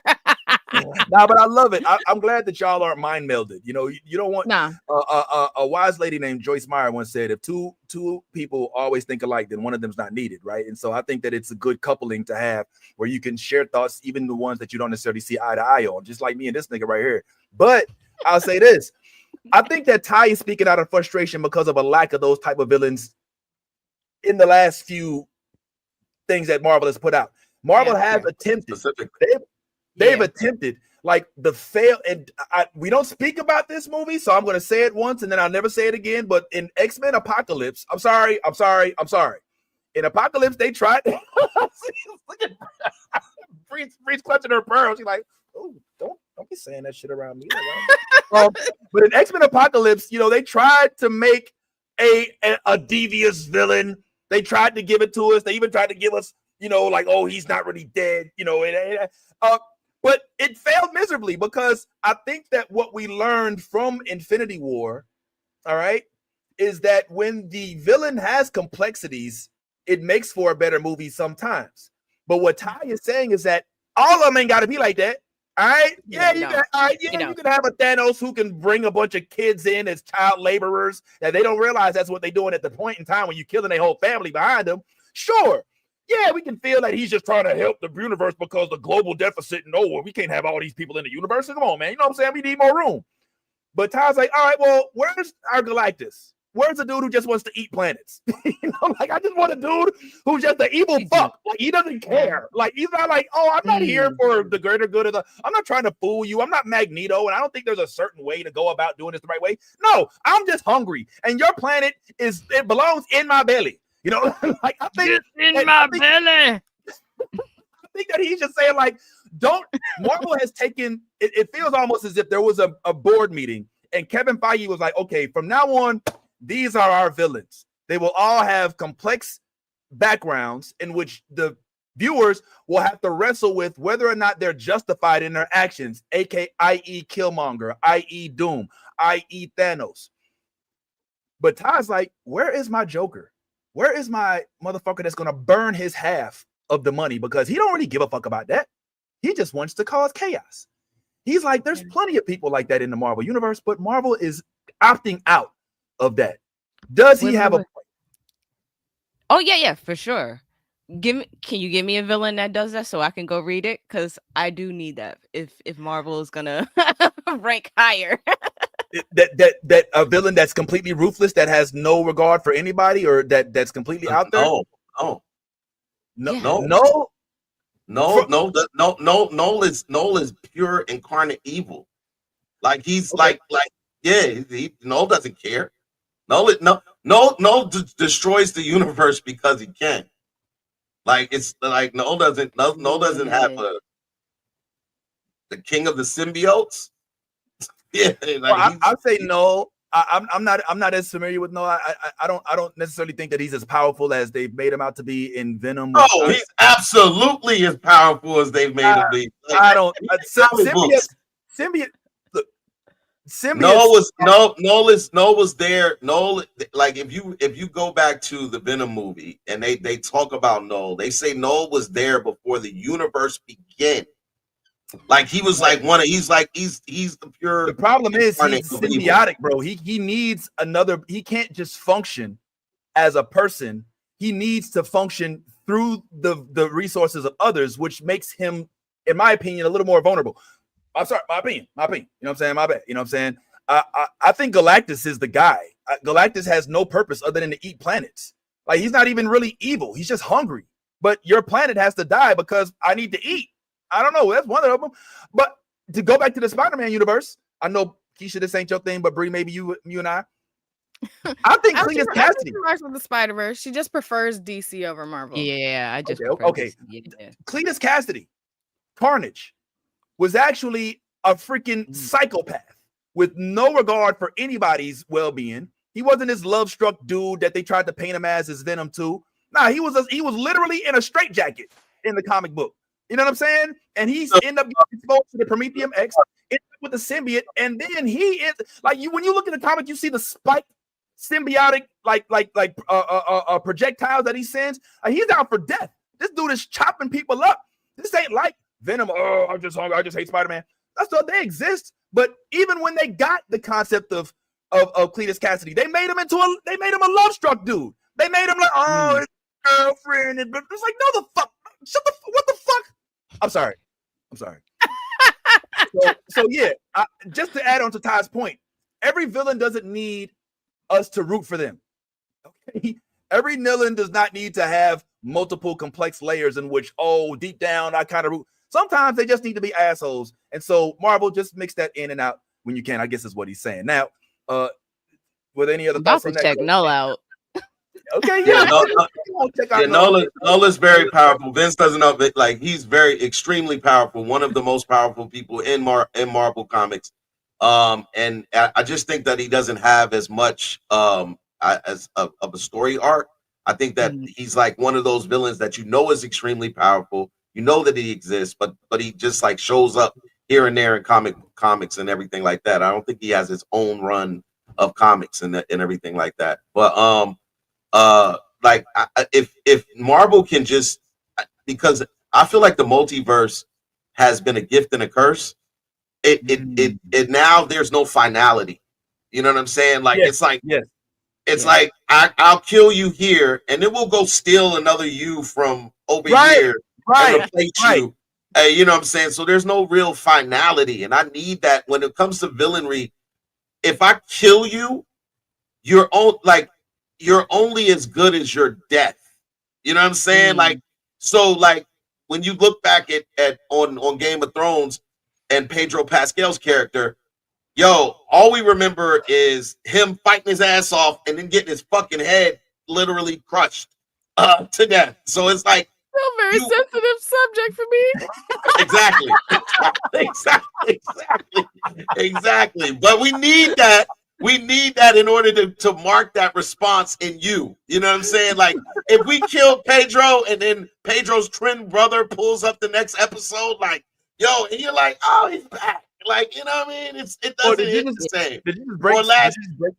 Nah, but I love it. I'm glad that y'all aren't mind melded. You don't want. Nah. A wise lady named Joyce Meyer once said, if two people always think alike, then one of them's not needed, right? And so I think that it's a good coupling to have where you can share thoughts, even the ones that you don't necessarily see eye to eye on, just like me and this nigga right here. But I'll say this. I think that Ty is speaking out of frustration because of a lack of those type of villains in the last few things that Marvel has put out. Marvel has attempted. They've attempted like the fail, and we don't speak about this movie, so I'm going to say it once and then I'll never say it again. But in X-Men Apocalypse, I'm sorry. In Apocalypse, they tried. Look at Bree's clutching her pearls. She's like, "Oh, don't be saying that shit around me." But in X-Men Apocalypse, they tried to make a devious villain. They tried to give it to us. They even tried to give us, like, oh, he's not really dead. But it failed miserably because I think that what we learned from Infinity War, all right, is that when the villain has complexities, it makes for a better movie sometimes. But what Ty is saying is that all of them ain't got to be like that. All right. Yeah, you can have a Thanos who can bring a bunch of kids in as child laborers that they don't realize that's what they're doing at the point in time when you're killing their whole family behind them. Sure. Yeah, we can feel that he's just trying to help the universe because the global deficit. No, we can't have all these people in the universe. Come on, man. You know what I'm saying? We need more room. But Ty's like, all right, well, where's our Galactus? Where's the dude who just wants to eat planets? I just want a dude who's just an evil fuck. Like, he doesn't care. Like, he's not like, oh, I'm not here for the greater good of I'm not trying to fool you. I'm not Magneto, and I don't think there's a certain way to go about doing this the right way. No, I'm just hungry, and your planet it belongs in my belly. Like, I think my belly. I think that he's just saying, like, Marvel has taken it feels almost as if there was a board meeting and Kevin Feige was like, okay, from now on, these are our villains. They will all have complex backgrounds in which the viewers will have to wrestle with whether or not they're justified in their actions, i.e. Killmonger, i.e. Doom, i.e. Thanos. But Todd's like, where is my Joker? Where is my motherfucker that's going to burn his half of the money? Because he don't really give a fuck about that. He just wants to cause chaos. He's like, there's plenty of people like that in the Marvel universe, but Marvel is opting out of that. Does he have a point? Oh, yeah, for sure. Can you give me a villain that does that so I can go read it? Because I do need that if Marvel is gonna rank higher. that a villain that's completely ruthless, that has no regard for anybody, or that's completely out there. Noel is pure incarnate evil. Like he's Okay. Noel doesn't care. Noel destroys the universe because he can. Like it's like Noel doesn't have the king of the symbiotes. Yeah, like I'd say no. I'm not as familiar with Noel. I don't necessarily think that he's as powerful as they've made him out to be in Venom. Oh, he's absolutely as powerful as they've made him be. Like, I don't. Symbiote. Look, symbiote. Noel was there. Noel, like if you go back to the Venom movie and they talk about Noel, they say Noel was there before the universe began. Like he was like he's the pure. The problem is he's symbiotic, bro. He needs another. He can't just function as a person. He needs to function through the resources of others, which makes him, in my opinion, a little more vulnerable. I'm sorry, my opinion. You know what I'm saying? My bad. You know what I'm saying? I think Galactus is the guy. Galactus has no purpose other than to eat planets. Like he's not even really evil. He's just hungry. But your planet has to die because I need to eat. I don't know. That's one of them. But to go back to the Spider-Man universe, I know Keisha, this ain't your thing, but Bree, maybe you and I think Cletus Cassidy works with the Spider-Verse. She just prefers DC over Marvel. Yeah, I just okay. Cletus Cassidy, Carnage, was actually a freaking psychopath with no regard for anybody's well-being. He wasn't this love-struck dude that they tried to paint him as Venom too. Nah, he was literally in a straitjacket in the comic book. You know what I'm saying? And he's ended up getting exposed to the Prometheum X with the symbiote, and then he is like when you look at the comic, you see the spiked symbiotic projectiles that he sends. He's out for death. This dude is chopping people up. This ain't like Venom. Oh, I'm just hungry. I just hate Spider-Man. That's all. They exist. But even when they got the concept of Cletus Cassidy, they made him a love-struck dude. They made him like, his girlfriend. And it's like, no, the fuck. What the fuck? I'm sorry. So yeah, just to add on to Todd's point, every villain doesn't need us to root for them. Okay, every villain does not need to have multiple complex layers in which, deep down, I kind of root. Sometimes they just need to be assholes, and so Marvel just mix that in and out when you can. I guess is what he's saying. Now, with any other thoughts on that? Check Null out. Okay, Noel is very powerful. Vince doesn't know it. Like he's extremely powerful. One of the most powerful people in Marvel comics. And I just think that he doesn't have as much as of a story arc. I think that he's like one of those villains that is extremely powerful. You know that he exists, but he just like shows up here and there in comics and everything like that. I don't think he has his own run of comics and everything like that. But if Marvel can just, because I feel like the multiverse has been a gift and a curse. It now there's no finality. You know what I'm saying? Like it's like like I'll kill you here, and then we'll go steal another you from over here and replace you. You know what I'm saying? So there's no real finality, and I need that when it comes to villainry. If I kill you, you're only as good as your death. You know what I'm saying? Like when you look back at on Game of Thrones and Pedro Pascal's character, all we remember is him fighting his ass off and then getting his fucking head literally crushed to death. So it's like a very sensitive subject for me. Exactly. But we need that We need that in order to mark that response in you. You know what I'm saying? Like, if we kill Pedro and then Pedro's twin brother pulls up the next episode, like, yo, and you're like, oh, he's back. Like, you know what I mean? It doesn't hit the same. Did you just break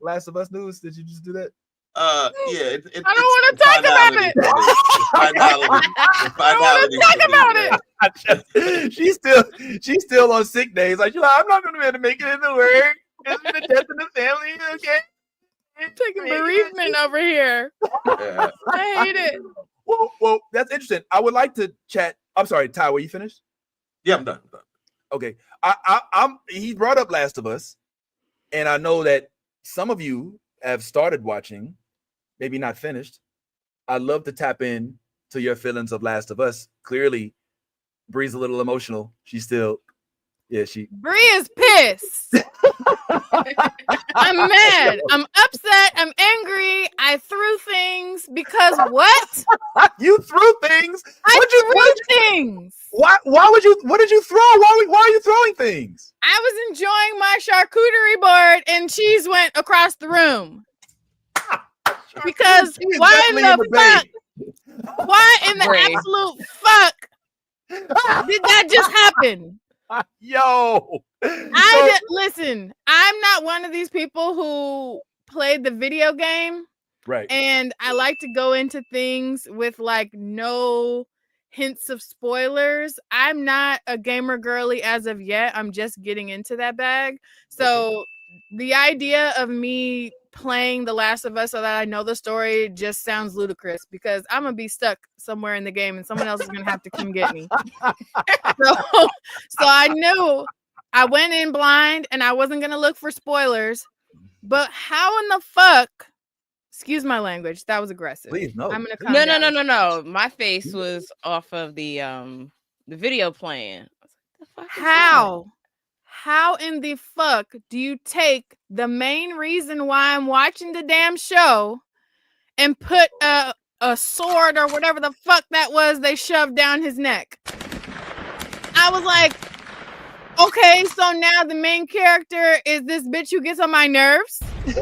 Last of Us news? Did you just do that? Yeah. I don't want to talk about it. The finality. I don't want to talk about it. She's still on sick days. Like, I'm not going to be able to make it into work. It's been a death in the family. Okay. Taking bereavement over here. Yeah. I hate it. Well, that's interesting. I would like to chat. I'm sorry, Ty, were you finished? Yeah, I'm done. Okay. He brought up Last of Us, and I know that some of you have started watching, maybe not finished. I'd love to tap in to your feelings of Last of Us. Clearly, Bree's a little emotional. She's still, Bree is pissed. I'm mad. I'm upset. I'm angry. I threw things because what? You threw things? I threw things. Why would you? What did you throw? Why are you throwing things? I was enjoying my charcuterie board and cheese went across the room. Because why in the fuck? Why in the absolute fuck did that just happen? Yo, listen. I'm not one of these people who played the video game, right? And I like to go into things with like no hints of spoilers. I'm not a gamer girly as of yet. I'm just getting into that bag. So the idea of me playing The Last of Us so that I know the story just sounds ludicrous because I'm gonna be stuck somewhere in the game and someone else is gonna have to come get me. So I knew I went in blind and I wasn't gonna look for spoilers. But how in the fuck? Excuse my language. That was aggressive. Please no. I'm gonna calm down. No. My face was off of the video playing. How in the fuck do you take the main reason why I'm watching the damn show and put a sword or whatever the fuck that was they shoved down his neck? I was like, okay, so now the main character is this bitch who gets on my nerves? Is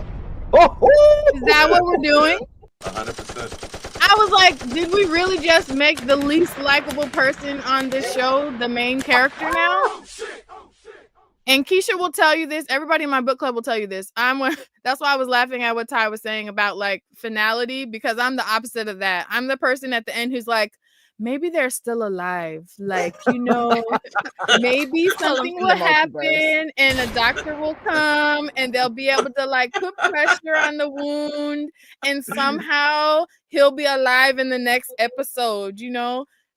that what we're doing? 100%. I was like, did we really just make the least likable person on this show the main character now? And Keisha will tell you this. Everybody in my book club will tell you this. That's why I was laughing at what Ty was saying about like finality, because I'm the opposite of that. I'm the person at the end who's like, maybe they're still alive. Like, maybe something will happen and a doctor will come and they'll be able to like put pressure on the wound and somehow he'll be alive in the next episode.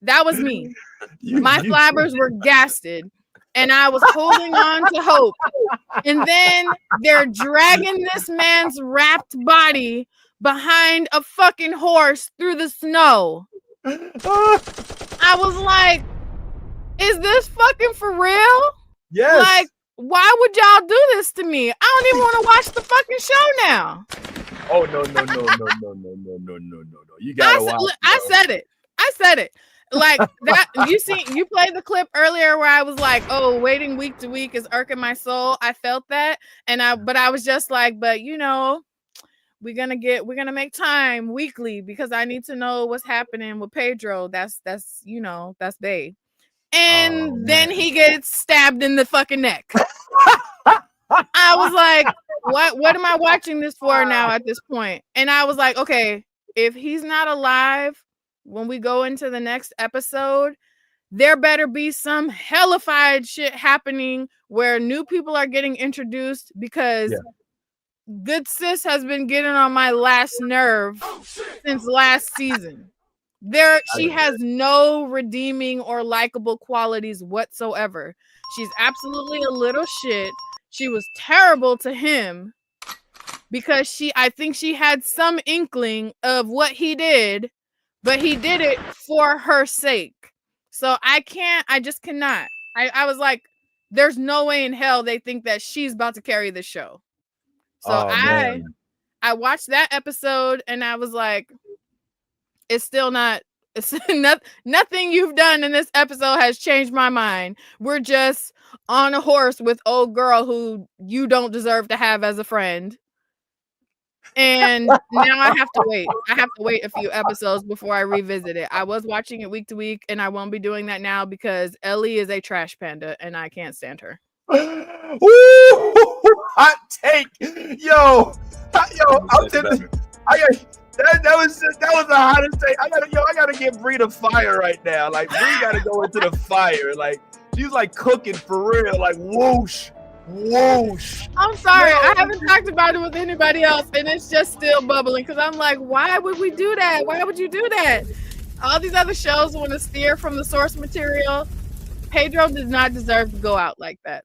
That was me. My flabbers were gasted. And I was holding on to hope. And then they're dragging this man's wrapped body behind a fucking horse through the snow. I was like, is this fucking for real? Yes. Like, why would y'all do this to me? I don't even want to watch the fucking show now. Oh, no. You gotta watch. I said it. Like that, you played the clip earlier where I was like, oh, waiting week to week is irking my soul. I felt that. But I was just like, but we're gonna make time weekly because I need to know what's happening with Pedro. That's bae. And then he gets stabbed in the fucking neck. I was like, what am I watching this for now at this point? And I was like, okay, if he's not alive when we go into the next episode, there better be some hellified shit happening where new people are getting introduced because good sis has been getting on my last nerve since last season. She has no redeeming or likable qualities whatsoever. She's absolutely a little shit. She was terrible to him because I think she had some inkling of what he did, but he did it for her sake. So I just cannot. I was like, there's no way in hell they think that she's about to carry the show. So I watched that episode and I was like, it's still not Nothing you've done in this episode has changed my mind. We're just on a horse with old girl who you don't deserve to have as a friend. And now I have to wait. I have to wait a few episodes before I revisit it. I was watching it week to week, and I won't be doing that now because Ellie is a trash panda, and I can't stand her. Ooh, hot take, yo, I'm tempted. That was the hottest take. I gotta get Bree to fire right now. Like Bree gotta go into the fire. Like she's like cooking for real. Like whoosh. Whoosh. I'm sorry, I haven't talked about it with anybody else, and it's just still bubbling because I'm like, why would we do that? Why would you do that? All these other shows want to steer from the source material. Pedro does not deserve to go out like that.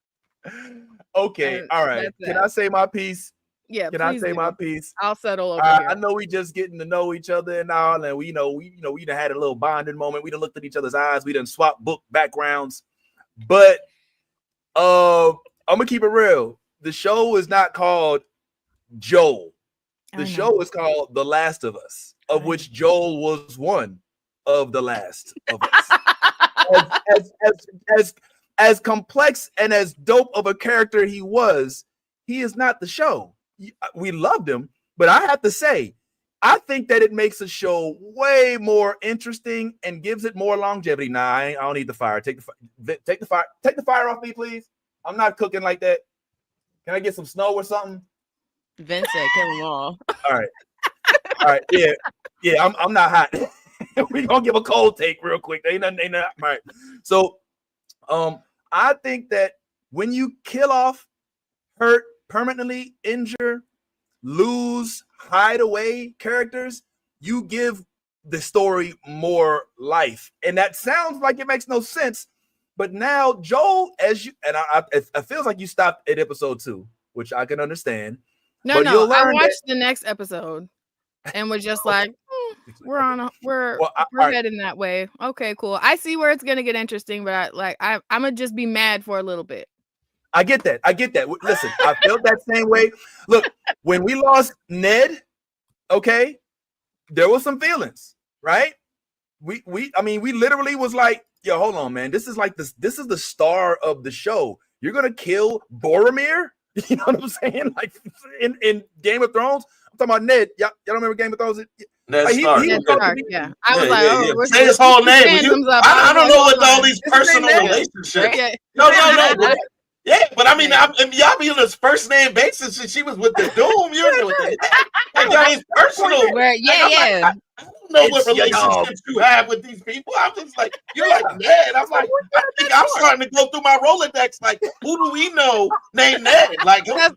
Okay, all right. Can I say my piece? Yeah. Can I say my piece? I'll settle over here. I know we just getting to know each other and all, and we done had a little bonding moment. We done looked at each other's eyes. We done swapped book backgrounds, but I'm gonna keep it real. The show is not called Joel. The show is called The Last of Us, of which Joel was one of the last of us. As complex and as dope of a character he is not the show. We loved him, but I have to say, I think that it makes the show way more interesting and gives it more longevity. Nah, I don't need the fire. Take the fire off me, please. I'm not cooking like that. Can I get some snow or something? Vince said, kill them all. All right. Yeah. I'm not hot. We gonna give a cold take real quick. Ain't nothing. All right. So, I think that when you kill off, hurt, permanently injure, lose, hide away characters, you give the story more life, and that sounds like it makes no sense. But now Joel, it feels like you stopped at episode 2, which I can understand. No, I watched the next episode and was just like, we're heading that way. Okay, cool. I see where it's gonna get interesting, but I'm gonna just be mad for a little bit. I get that. Listen, I felt that same way. Look, when we lost Ned, okay, there was some feelings, right? We literally was like, yo, hold on, man. This is the star of the show. You're gonna kill Boromir? You know what I'm saying? Like in Game of Thrones. I'm talking about Ned. Y'all don't remember Game of Thrones? Ned Stark. Yeah. I was like, say his whole name. I don't know what all these personal relationships. Yeah. No. Yeah, but I mean, y'all be on this first name basis, and she was with the Doom. You're with the like, y'all ain't personal. Yeah. I don't know what relationships you have with these people. I'm just like, you're like Ned. I'm like, I think I'm starting to go through my Rolodex. Like, who do we know named Ned? Like I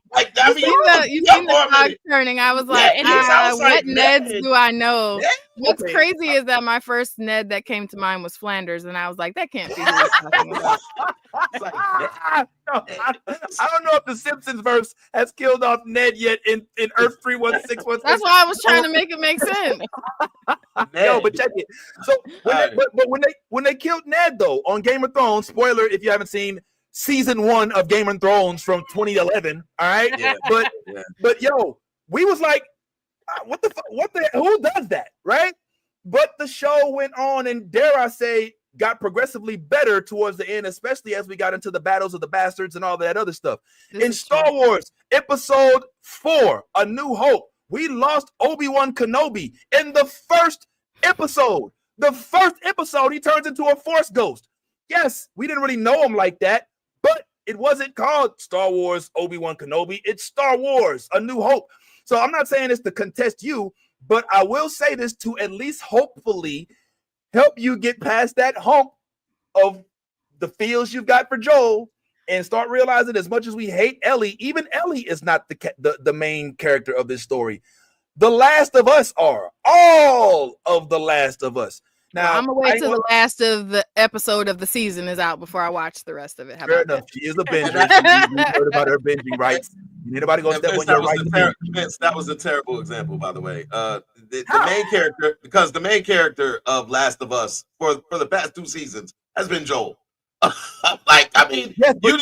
mean, you seen the dog turning. I was like, what Neds do I know? Yeah. What's crazy is that my first Ned that came to mind was Flanders, and I was like, that can't be who he's talking about. I don't know if the Simpsons verse has killed off Ned yet in Earth 31616. That's why I was trying to make it make sense. No, but check it. So when they killed Ned though on Game of Thrones, spoiler if you haven't seen season 1 of Game of Thrones from 2011, all right? Yeah. But yo, we was like, what the who does that, right? But the show went on and dare I say got progressively better towards the end, especially as we got into the battles of the bastards and all that other stuff. In Star Wars episode 4, A New Hope, we lost Obi-Wan Kenobi in the first episode. The first episode, he turns into a Force ghost. Yes, we didn't really know him like that, but it wasn't called Star Wars Obi-Wan Kenobi. It's Star Wars, A New Hope. So I'm not saying this to contest you, but I will say this to at least hopefully help you get past that hump of the feels you've got for Joel and start realizing as much as we hate Ellie, even Ellie is not the main character of this story. The Last of Us are. All of The Last of Us. Now, I'm gonna wait till the last of the episode of the season is out before I watch the rest of it. How fair about enough. She is a binger. We heard about her binging rights. Anybody gonna step on your right? That was a terrible example, by the way. The main character, because the main character of Last of Us for the past 2 seasons has been Joel. Like, I mean, yes, but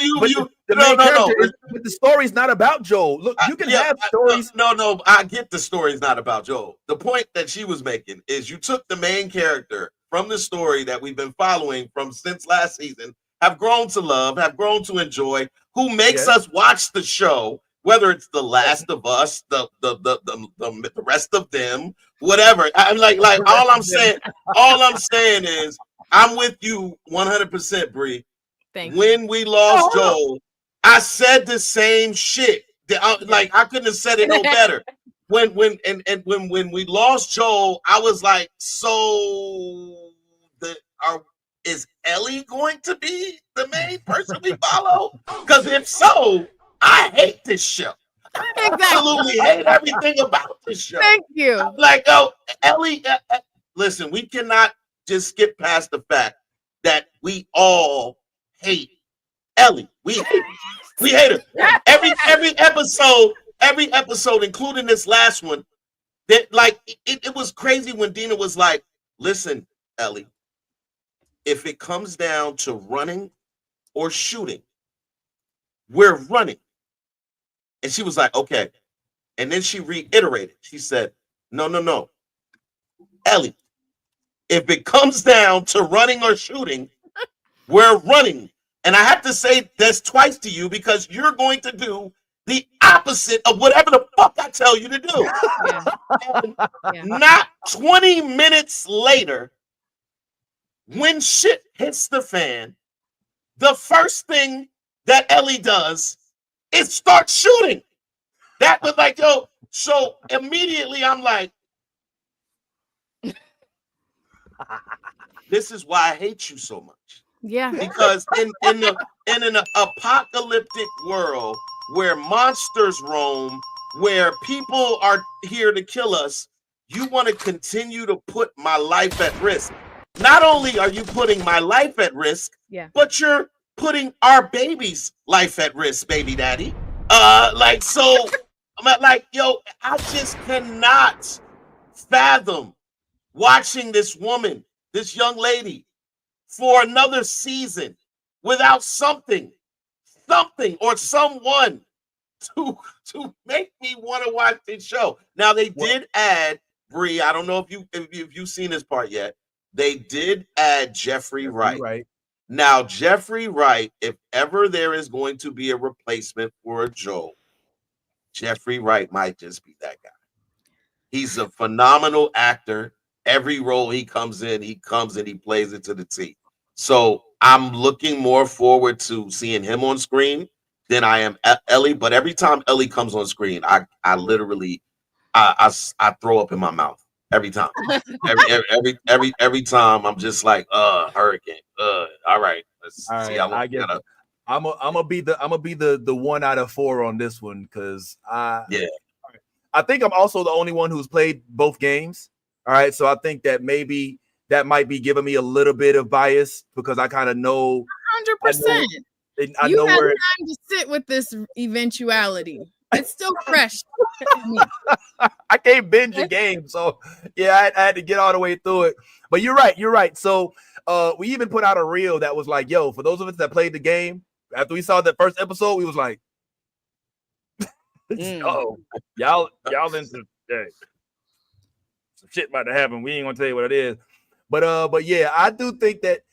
the story's not about Joel. Look, you can have stories. No, I get the story's not about Joel. The point that she was making is you took the main character from the story that we've been following from since last season have grown to love, have grown to enjoy, who makes us watch the show, whether it's The Last of Us, the rest of them, whatever. I'm like all I'm saying is I'm with you 100%, Bree. Thank When you. we lost Joel, I said the same shit. Like I couldn't have said it no better. When we lost Joel, I was like, so is Ellie going to be the main person we follow? Because if so, I hate this show. I absolutely hate everything about this show. Thank you. I'm like, oh, Ellie, listen, we cannot just skip past the fact that we all hate Ellie. We hate her. Every episode, including this last one, that like it was crazy when Dina was like, listen, Ellie, if it comes down to running or shooting, we're running. And she was like, okay. And then she reiterated. She said, no. Ellie, if it comes down to running or shooting, we're running. And I have to say this twice to you because you're going to do the opposite of whatever the fuck I tell you to do. Yeah. Not 20 minutes later, when shit hits the fan, the first thing that Ellie does is start shooting. That was like, yo, so immediately I'm like, this is why I hate you so much. Yeah. Because in an apocalyptic world where monsters roam, where people are here to kill us, you want to continue to put my life at risk. Not only are you putting my life at risk, but you're putting our baby's life at risk, baby daddy. So I'm like, yo, I just cannot fathom watching this woman, this young lady, for another season without something or someone to make me want to watch this show. Now they did add Bree. I don't know if you've seen this part yet. They did add Jeffrey Wright. Now Jeffrey Wright, if ever there is going to be a replacement for Joel, Jeffrey Wright might just be that guy. He's a phenomenal actor. Every role he comes in, he plays it to the T. So I'm looking more forward to seeing him on screen than I am Ellie. But every time Ellie comes on screen, I literally I throw up in my mouth every time. every time I'm just like hurricane. All right, let's see how long I get it. I'm gonna be the 1 out of 4 on this one because I think I'm also the only one who's played both games. All right, so I think that maybe that might be giving me a little bit of bias because I kind of know 100%. I you know had where time to sit with this eventuality. It's still fresh. I can't binge a game, so yeah, I had to get all the way through it. But you're right. So we even put out a reel that was like, yo, for those of us that played the game, after we saw that first episode, we was like, oh, y'all into some shit about to happen. We ain't gonna tell you what it is. But yeah, I do think that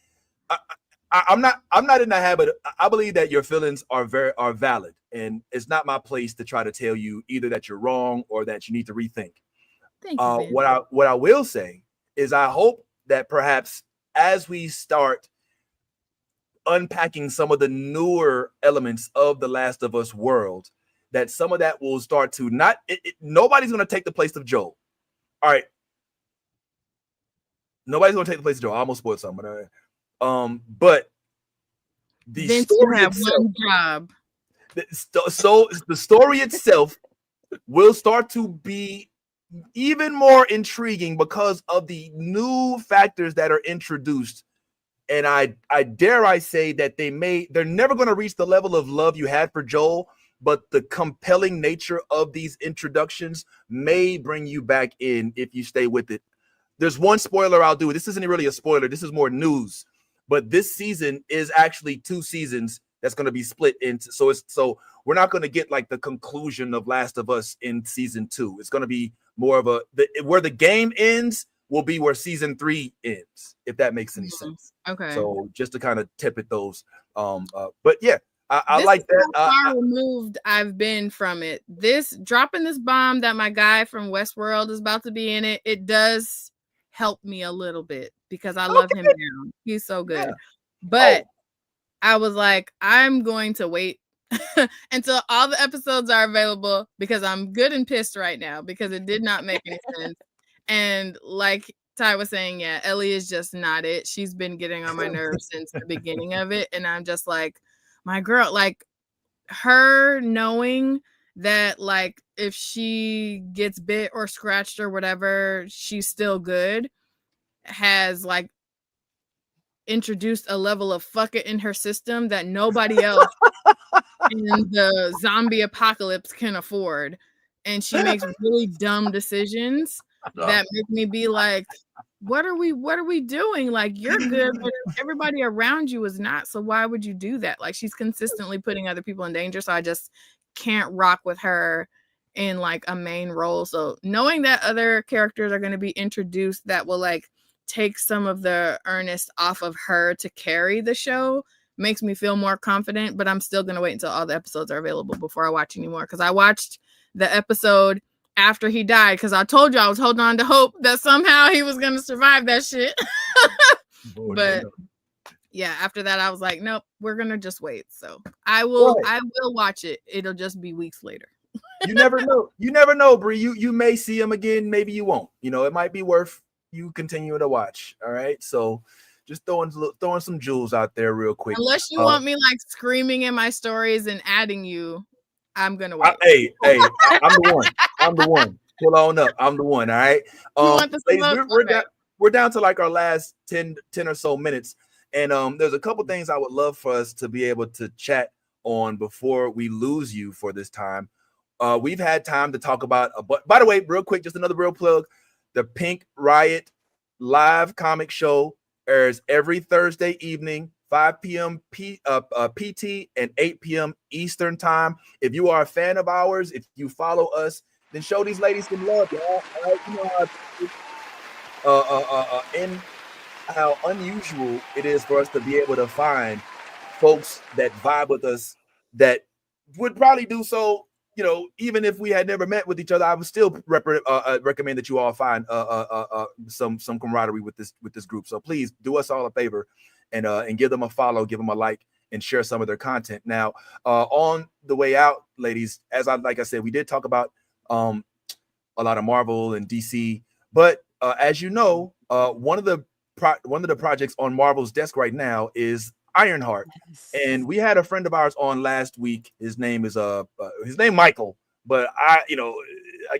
I'm not in the habit. I believe that your feelings are valid, and it's not my place to try to tell you either that you're wrong or that you need to rethink. Thank you, Ben. What I will say is I hope that perhaps as we start unpacking some of the newer elements of the Last of Us world, that some of that will start to nobody's going to take the place of Joel. All right. Nobody's going to take the place of Joel. I almost spoiled something. But the story itself, one job. So the story itself will start to be even more intriguing because of the new factors that are introduced. And I dare I say that they're never going to reach the level of love you had for Joel, but the compelling nature of these introductions may bring you back in if you stay with it. There's one spoiler I'll do. This isn't really a spoiler. This is more news. But this season is actually 2 seasons that's going to be split into. So we're not going to get like the conclusion of Last of Us in season 2. It's going to be more of where the game ends. will be where season 3 ends, if that makes any sense. Okay. So just to kind of tip at those. But yeah, I this like is that. How far removed I've been from it. This dropping this bomb that my guy from Westworld is about to be in it. It does help me a little bit because I love him now. He's so good. Yeah. But I was like, I'm going to wait until all the episodes are available because I'm good and pissed right now because it did not make any sense. And like Ty was saying, yeah, Ellie is just not it. She's been getting on my nerves since the beginning of it. And I'm just like, my girl, like her knowing that like if she gets bit or scratched or whatever, she's still good, has like introduced a level of fuck it in her system that nobody else in the zombie apocalypse can afford. And she makes really dumb decisions that make me be like, what are we doing? Like, you're good, but everybody around you is not. So why would you do that? Like, she's consistently putting other people in danger. So I just can't rock with her in like a main role. So knowing that other characters are going to be introduced that will like take some of the earnest off of her to carry the show makes me feel more confident, but I'm still going to wait until all the episodes are available before I watch anymore. Because I watched the episode after he died because I told you I was holding on to hope that somehow he was going to survive that shit. But yeah, after that, I was like, nope, we're going to just wait. So I will watch it. It'll just be weeks later. You never know. You never know, Bree. You may see him again. Maybe you won't. You know, it might be worth you continuing to watch. All right. So just throwing some jewels out there real quick. Unless you want me like screaming in my stories and adding you, I'm gonna wait. Hey, I'm the one. Pull on up. I'm the one. All right. Ladies, we're down to like our last 10 or so minutes. And there's a couple things I would love for us to be able to chat on before we lose you for this time. We've had time to talk about, but by the way, real quick, just another real plug. The Pink Riot live comic show airs every Thursday evening, 5 p.m. PT and 8 p.m. Eastern time. If you are a fan of ours, if you follow us, then show these ladies some love, y'all. All right, you know and how unusual it is for us to be able to find folks that vibe with us that would probably do so. You know, even if we had never met with each other, I would still recommend that you all find some camaraderie with this group. So please do us all a favor and give them a follow, give them a like, and share some of their content. Now, on the way out, ladies, like I said, we did talk about a lot of Marvel and DC, but as you know, one of the projects on Marvel's desk right now is Ironheart. Yes. And we had a friend of ours on last week. His name is Michael, but I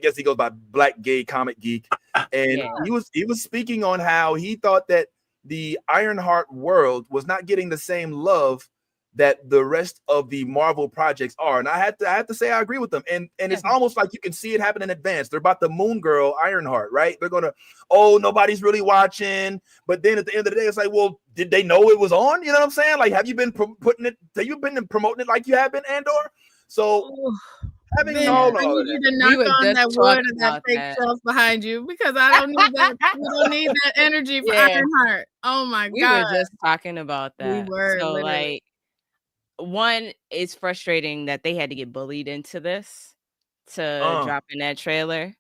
guess he goes by Black Gay Comic Geek. And he was speaking on how he thought that the Ironheart world was not getting the same love that the rest of the Marvel projects are. And I have to say I agree with them. And it's almost like you can see it happen in advance. They're about the Moon Girl Ironheart, right? They're gonna, nobody's really watching. But then at the end of the day, it's like, well, did they know it was on? You know what I'm saying? Like, have you been promoting it like you have been, Andor? So having all I need you to knock on that wood and that fake shelf behind you because I don't need that. We don't need that energy for Ironheart. Oh my God. We were just talking about that. We were. So literally. like, one, it's frustrating that they had to get bullied into this to drop in that trailer.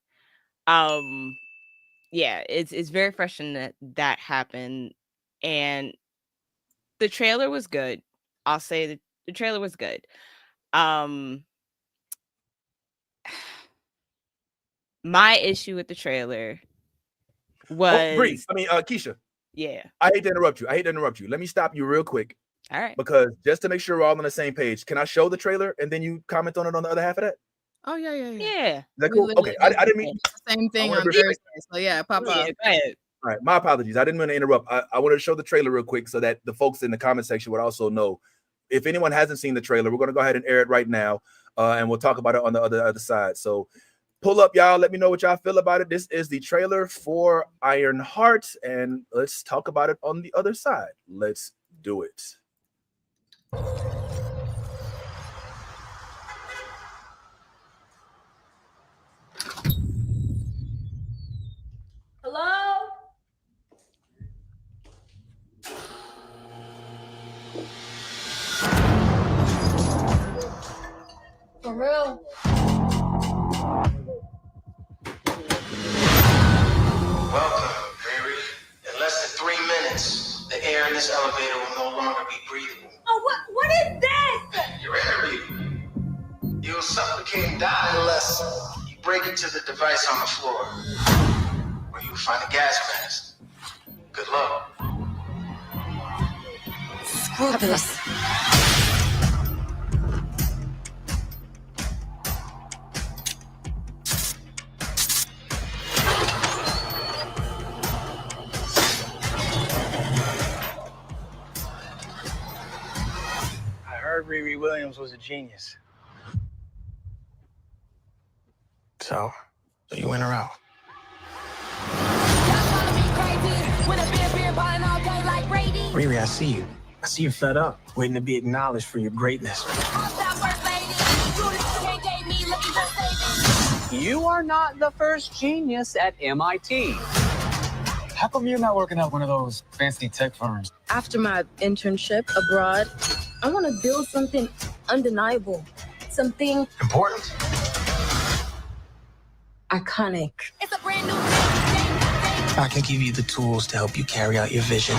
Yeah, it's very frustrating that happened. And the trailer was good. I'll say that the trailer was good. My issue with the trailer was Bree, Keisha. Yeah. I hate to interrupt you. Let me stop you real quick. All right. Because just to make sure we're all on the same page, can I show the trailer and then you comment on it on the other half of that? Oh yeah. Yeah. Is that cool? Okay. I didn't mean the same thing on Thursday. So yeah, pop up. Go ahead. All right, my apologies. I didn't want to interrupt. I wanted to show the trailer real quick so that the folks in the comment section would also know. If anyone hasn't seen the trailer, we're going to go ahead and air it right now, and we'll talk about it on the other side. So pull up, y'all. Let me know what y'all feel about it. This is the trailer for Ironheart, and let's talk about it on the other side. Let's do it. Hello? be breathable. Oh, what is this? Your interview. You'll suffocate and die unless you break into the device on the floor, where you'll find a gas mask. Good luck. Screw this. I heard Riri Williams was a genius. So you went her out. Riri, I see you. I see you're fed up, waiting to be acknowledged for your greatness. You are not the first genius at MIT. How come you're not working at one of those fancy tech firms? After my internship abroad, I want to build something undeniable. Something Important? iconic. It's a brand new I can give you the tools to help you carry out your vision.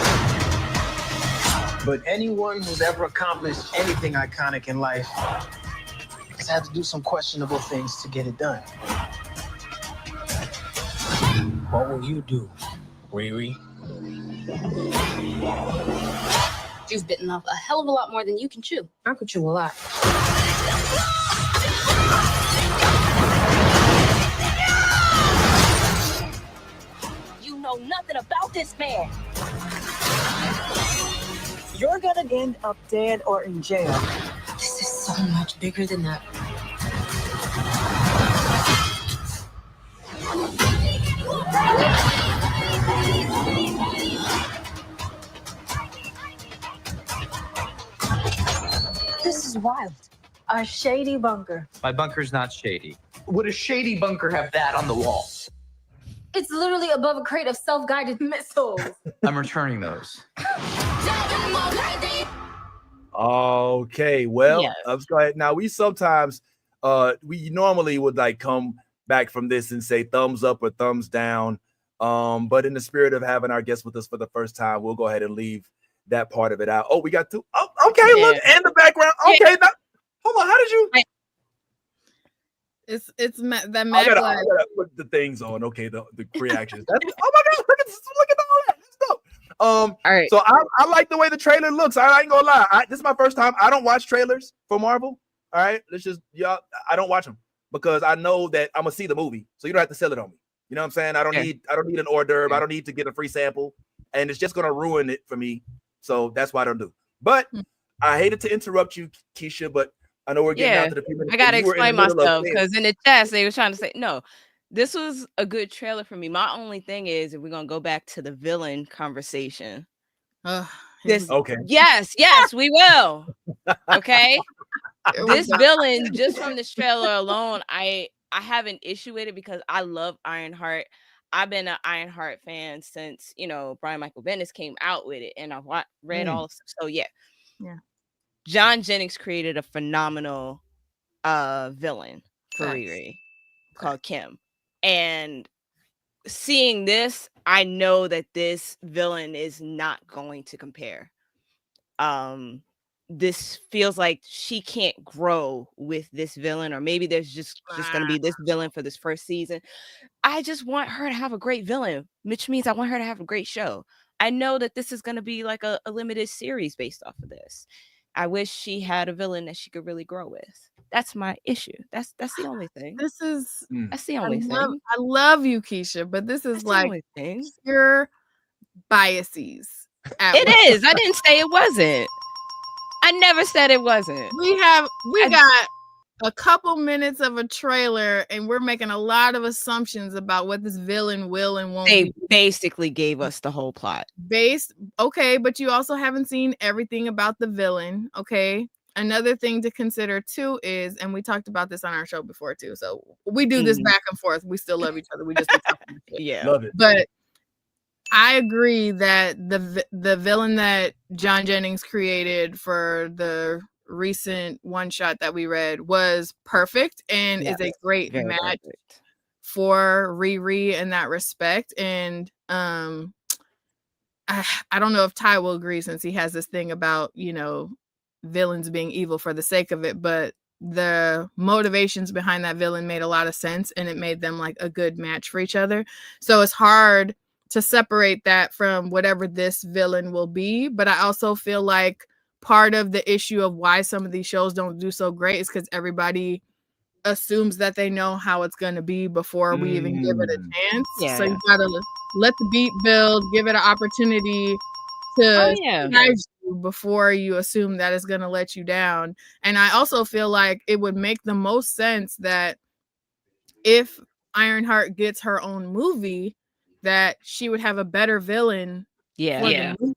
But anyone who's ever accomplished anything iconic in life has had to do some questionable things to get it done. What will you do, Riri? You've bitten off a hell of a lot more than you can chew. I could chew a lot. You know nothing about this man. You're gonna end up dead or in jail. This is so much bigger than that. This is wild. A shady bunker. My bunker's not shady. Would a shady bunker have that on the wall? It's literally above a crate of self-guided missiles. I'm returning those. Okay, well, Yes. let's go ahead. Now we sometimes we normally would like come back from this and say thumbs up or thumbs down. But in the spirit of having our guests with us for the first time, we'll go ahead and leave that part of it out. Oh, we got two. Oh, okay, look, and the background. Okay, now, hold on. How did you? It's that I Mac gotta Live. put the things on. Okay, the reactions. That's, oh my gosh, look at all that. Let's go. All right. So I like the way the trailer looks. I ain't gonna lie. This is my first time. I don't watch trailers for Marvel. All right, let's just y'all. I don't watch them because I know that I'm gonna see the movie, so you don't have to sell it on me. You know what I'm saying? I don't need an hors d'oeuvre. I don't need to get a free sample, and it's just gonna ruin it for me. So that's why I don't do. But I hated to interrupt you, Keisha, but I know we're getting out to the people. I gotta explain myself because in the chat they were trying to say no. This was a good trailer for me. My only thing is, if we're gonna go back to the villain conversation, okay. Yes, we will. Okay, this villain, just from this trailer alone, I have an issue with it because I love Ironheart. I've been an Ironheart fan since Brian Michael Bendis came out with it, and I've read all of stuff. So yeah. John Jennings created a phenomenal villain for Riri called Kim. And seeing this, I know that this villain is not going to compare. This feels like she can't grow with this villain, or maybe there's just going to be this villain for this first season. I just want her to have a great villain, which means I want her to have a great show. I know that this is going to be like a limited series based off of this. I wish she had a villain that she could really grow with. That's my issue. That's the only thing. That's the only thing. I love you, Keisha, but this is like pure biases. It is. I didn't say it wasn't. I never said it wasn't. We got a couple minutes of a trailer, and we're making a lot of assumptions about what this villain will and won't They be. basically gave us the whole plot. Okay, but you also haven't seen everything about the villain. Okay. Another thing to consider too is, and we talked about this on our show before too, so we do this back and forth. We still love each other. We just be talking yeah, love it. But I agree that the villain that John Jennings created for the recent one shot that we read was perfect and is a great match for Riri in that respect. And I don't know if Ty will agree since he has this thing about, villains being evil for the sake of it, but the motivations behind that villain made a lot of sense and it made them like a good match for each other. So it's hard to separate that from whatever this villain will be. But I also feel like part of the issue of why some of these shows don't do so great is because everybody assumes that they know how it's going to be before we even give it a chance. Yeah. So you gotta let the beat build, give it an opportunity to surprise you before you assume that it's going to let you down. And I also feel like it would make the most sense that if Ironheart gets her own movie, that she would have a better villain for the movie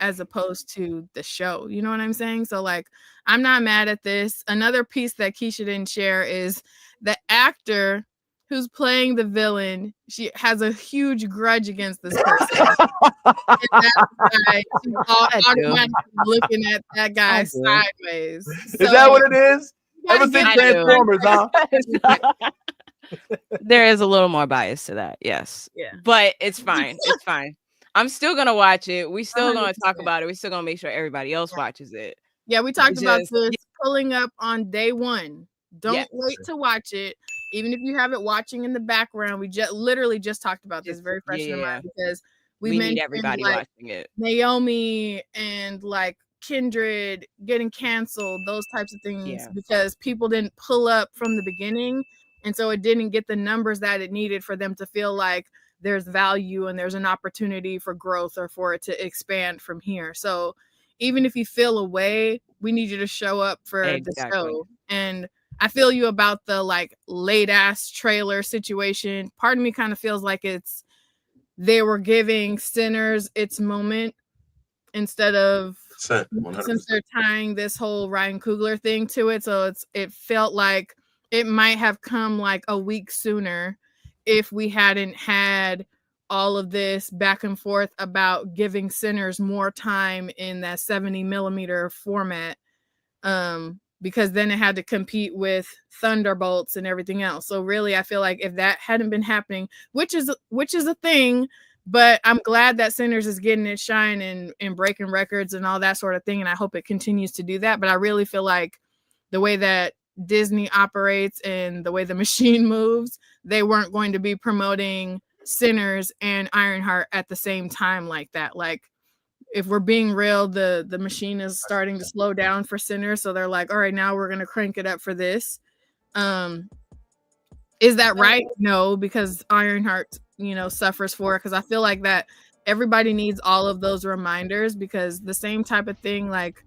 as opposed to the show. You know what I'm saying? So like, I'm not mad at this. Another piece that Keisha didn't share is the actor who's playing the villain. She has a huge grudge against this person. And that's why she's automatically looking at that guy sideways. Is that what it is? Ever since Transformers, huh? There is a little more bias to that, yes. Yeah. But it's fine. It's fine. I'm still gonna watch it. We still gonna talk about it. We still gonna make sure everybody else watches it. Yeah, we talked about this pulling up on day one. Don't wait to watch it. Even if you have it watching in the background, we literally just talked about this very fresh in mind because we need everybody watching it. Naomi and like Kindred getting canceled, those types of things, because people didn't pull up from the beginning. And so it didn't get the numbers that it needed for them to feel like there's value and there's an opportunity for growth or for it to expand from here. So even if you feel away, we need you to show up for the show. And I feel you about the like late ass trailer situation. Part of me kind of feels like they were giving Sinners its moment instead of 100%. Since they're tying this whole Ryan Coogler thing to it. So it felt like it might have come like a week sooner if we hadn't had all of this back and forth about giving Sinners more time in that 70 millimeter format. Because then it had to compete with Thunderbolts and everything else. So really, I feel like if that hadn't been happening, which is a thing, but I'm glad that Sinners is getting its shine and breaking records and all that sort of thing. And I hope it continues to do that. But I really feel like the way that Disney operates and the way the machine moves, they weren't going to be promoting Sinners and Ironheart at the same time like that. Like, if we're being real, the machine is starting to slow down for Sinners. So they're like, all right, now we're going to crank it up for this. Is that right? No, because Ironheart, suffers for it. Because I feel like that everybody needs all of those reminders, because the same type of thing, like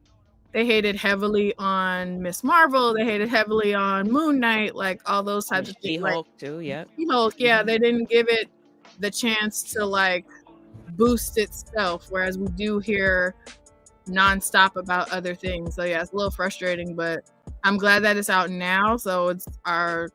they hated heavily on Miss Marvel. They hated heavily on Moon Knight, like all those types of things. She-Hulk too, yeah. She-Hulk, yeah, they didn't give it the chance to like boost itself, whereas we do hear nonstop about other things. So yeah, it's a little frustrating, but I'm glad that it's out now. So it's our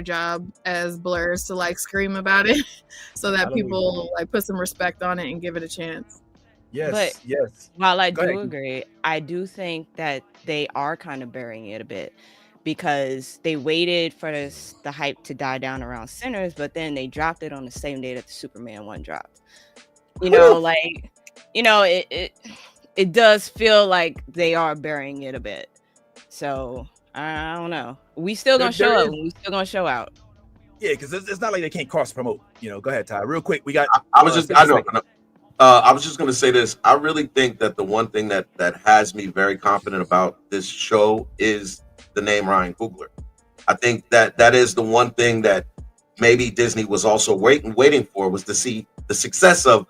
job as blurs to like scream about it so that people like put some respect on it and give it a chance. Yes. While I do agree, I do think that they are kind of burying it a bit, because they waited for the hype to die down around Sinners, but then they dropped it on the same day that the Superman 1 dropped. It does feel like they are burying it a bit. So I don't know. We still gonna show up. We still gonna show out. Yeah, because it's not like they can't cross promote. Go ahead, Ty. Real quick, we got. I was just going to say this. I really think that the one thing that has me very confident about this show is the name Ryan Coogler. I think that is the one thing that maybe Disney was also waiting for, was to see the success of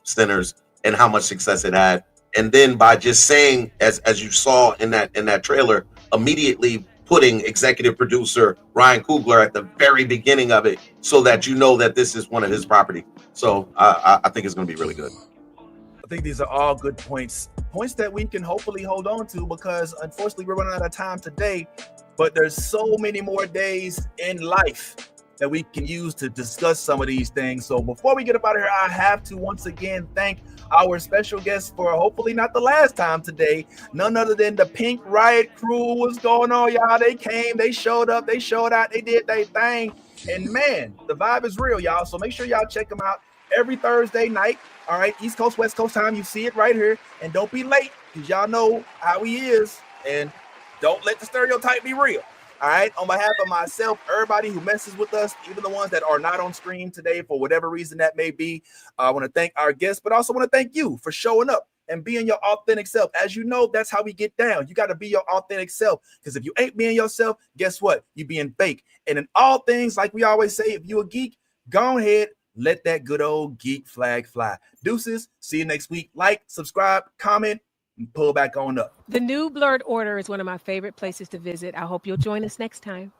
Sinners and how much success it had. And then by just saying, as you saw in that trailer, immediately putting executive producer Ryan Coogler at the very beginning of it, so that you know that this is one of his property. So I think it's going to be really good. I think these are all good points that we can hopefully hold on to, because unfortunately we're running out of time today, but there's so many more days in life that we can use to discuss some of these things. So before we get up out of here, I have to once again thank our special guests for hopefully not the last time today. None other than the Pink Riot crew. What's going on, y'all? They came, they showed up, they showed out, they did their thing. And man, the vibe is real, y'all. So make sure y'all check them out. every Thursday night. All right, East Coast, West Coast time. You see it right here. And don't be late, because y'all know how he is. And don't let the stereotype be real. All right, on behalf of myself, everybody who messes with us, even the ones that are not on screen today for whatever reason that may be, I want to thank our guests, but also want to thank you for showing up and being your authentic self. As you know, that's how we get down. You got to be your authentic self, because if you ain't being yourself, guess what? You being fake. And in all things, like we always say, if you a geek, go ahead, let that good old geek flag fly. Deuces, see you next week. Like, subscribe, comment, and pull back on up. The new Blurred Order is one of my favorite places to visit. I hope you'll join us next time.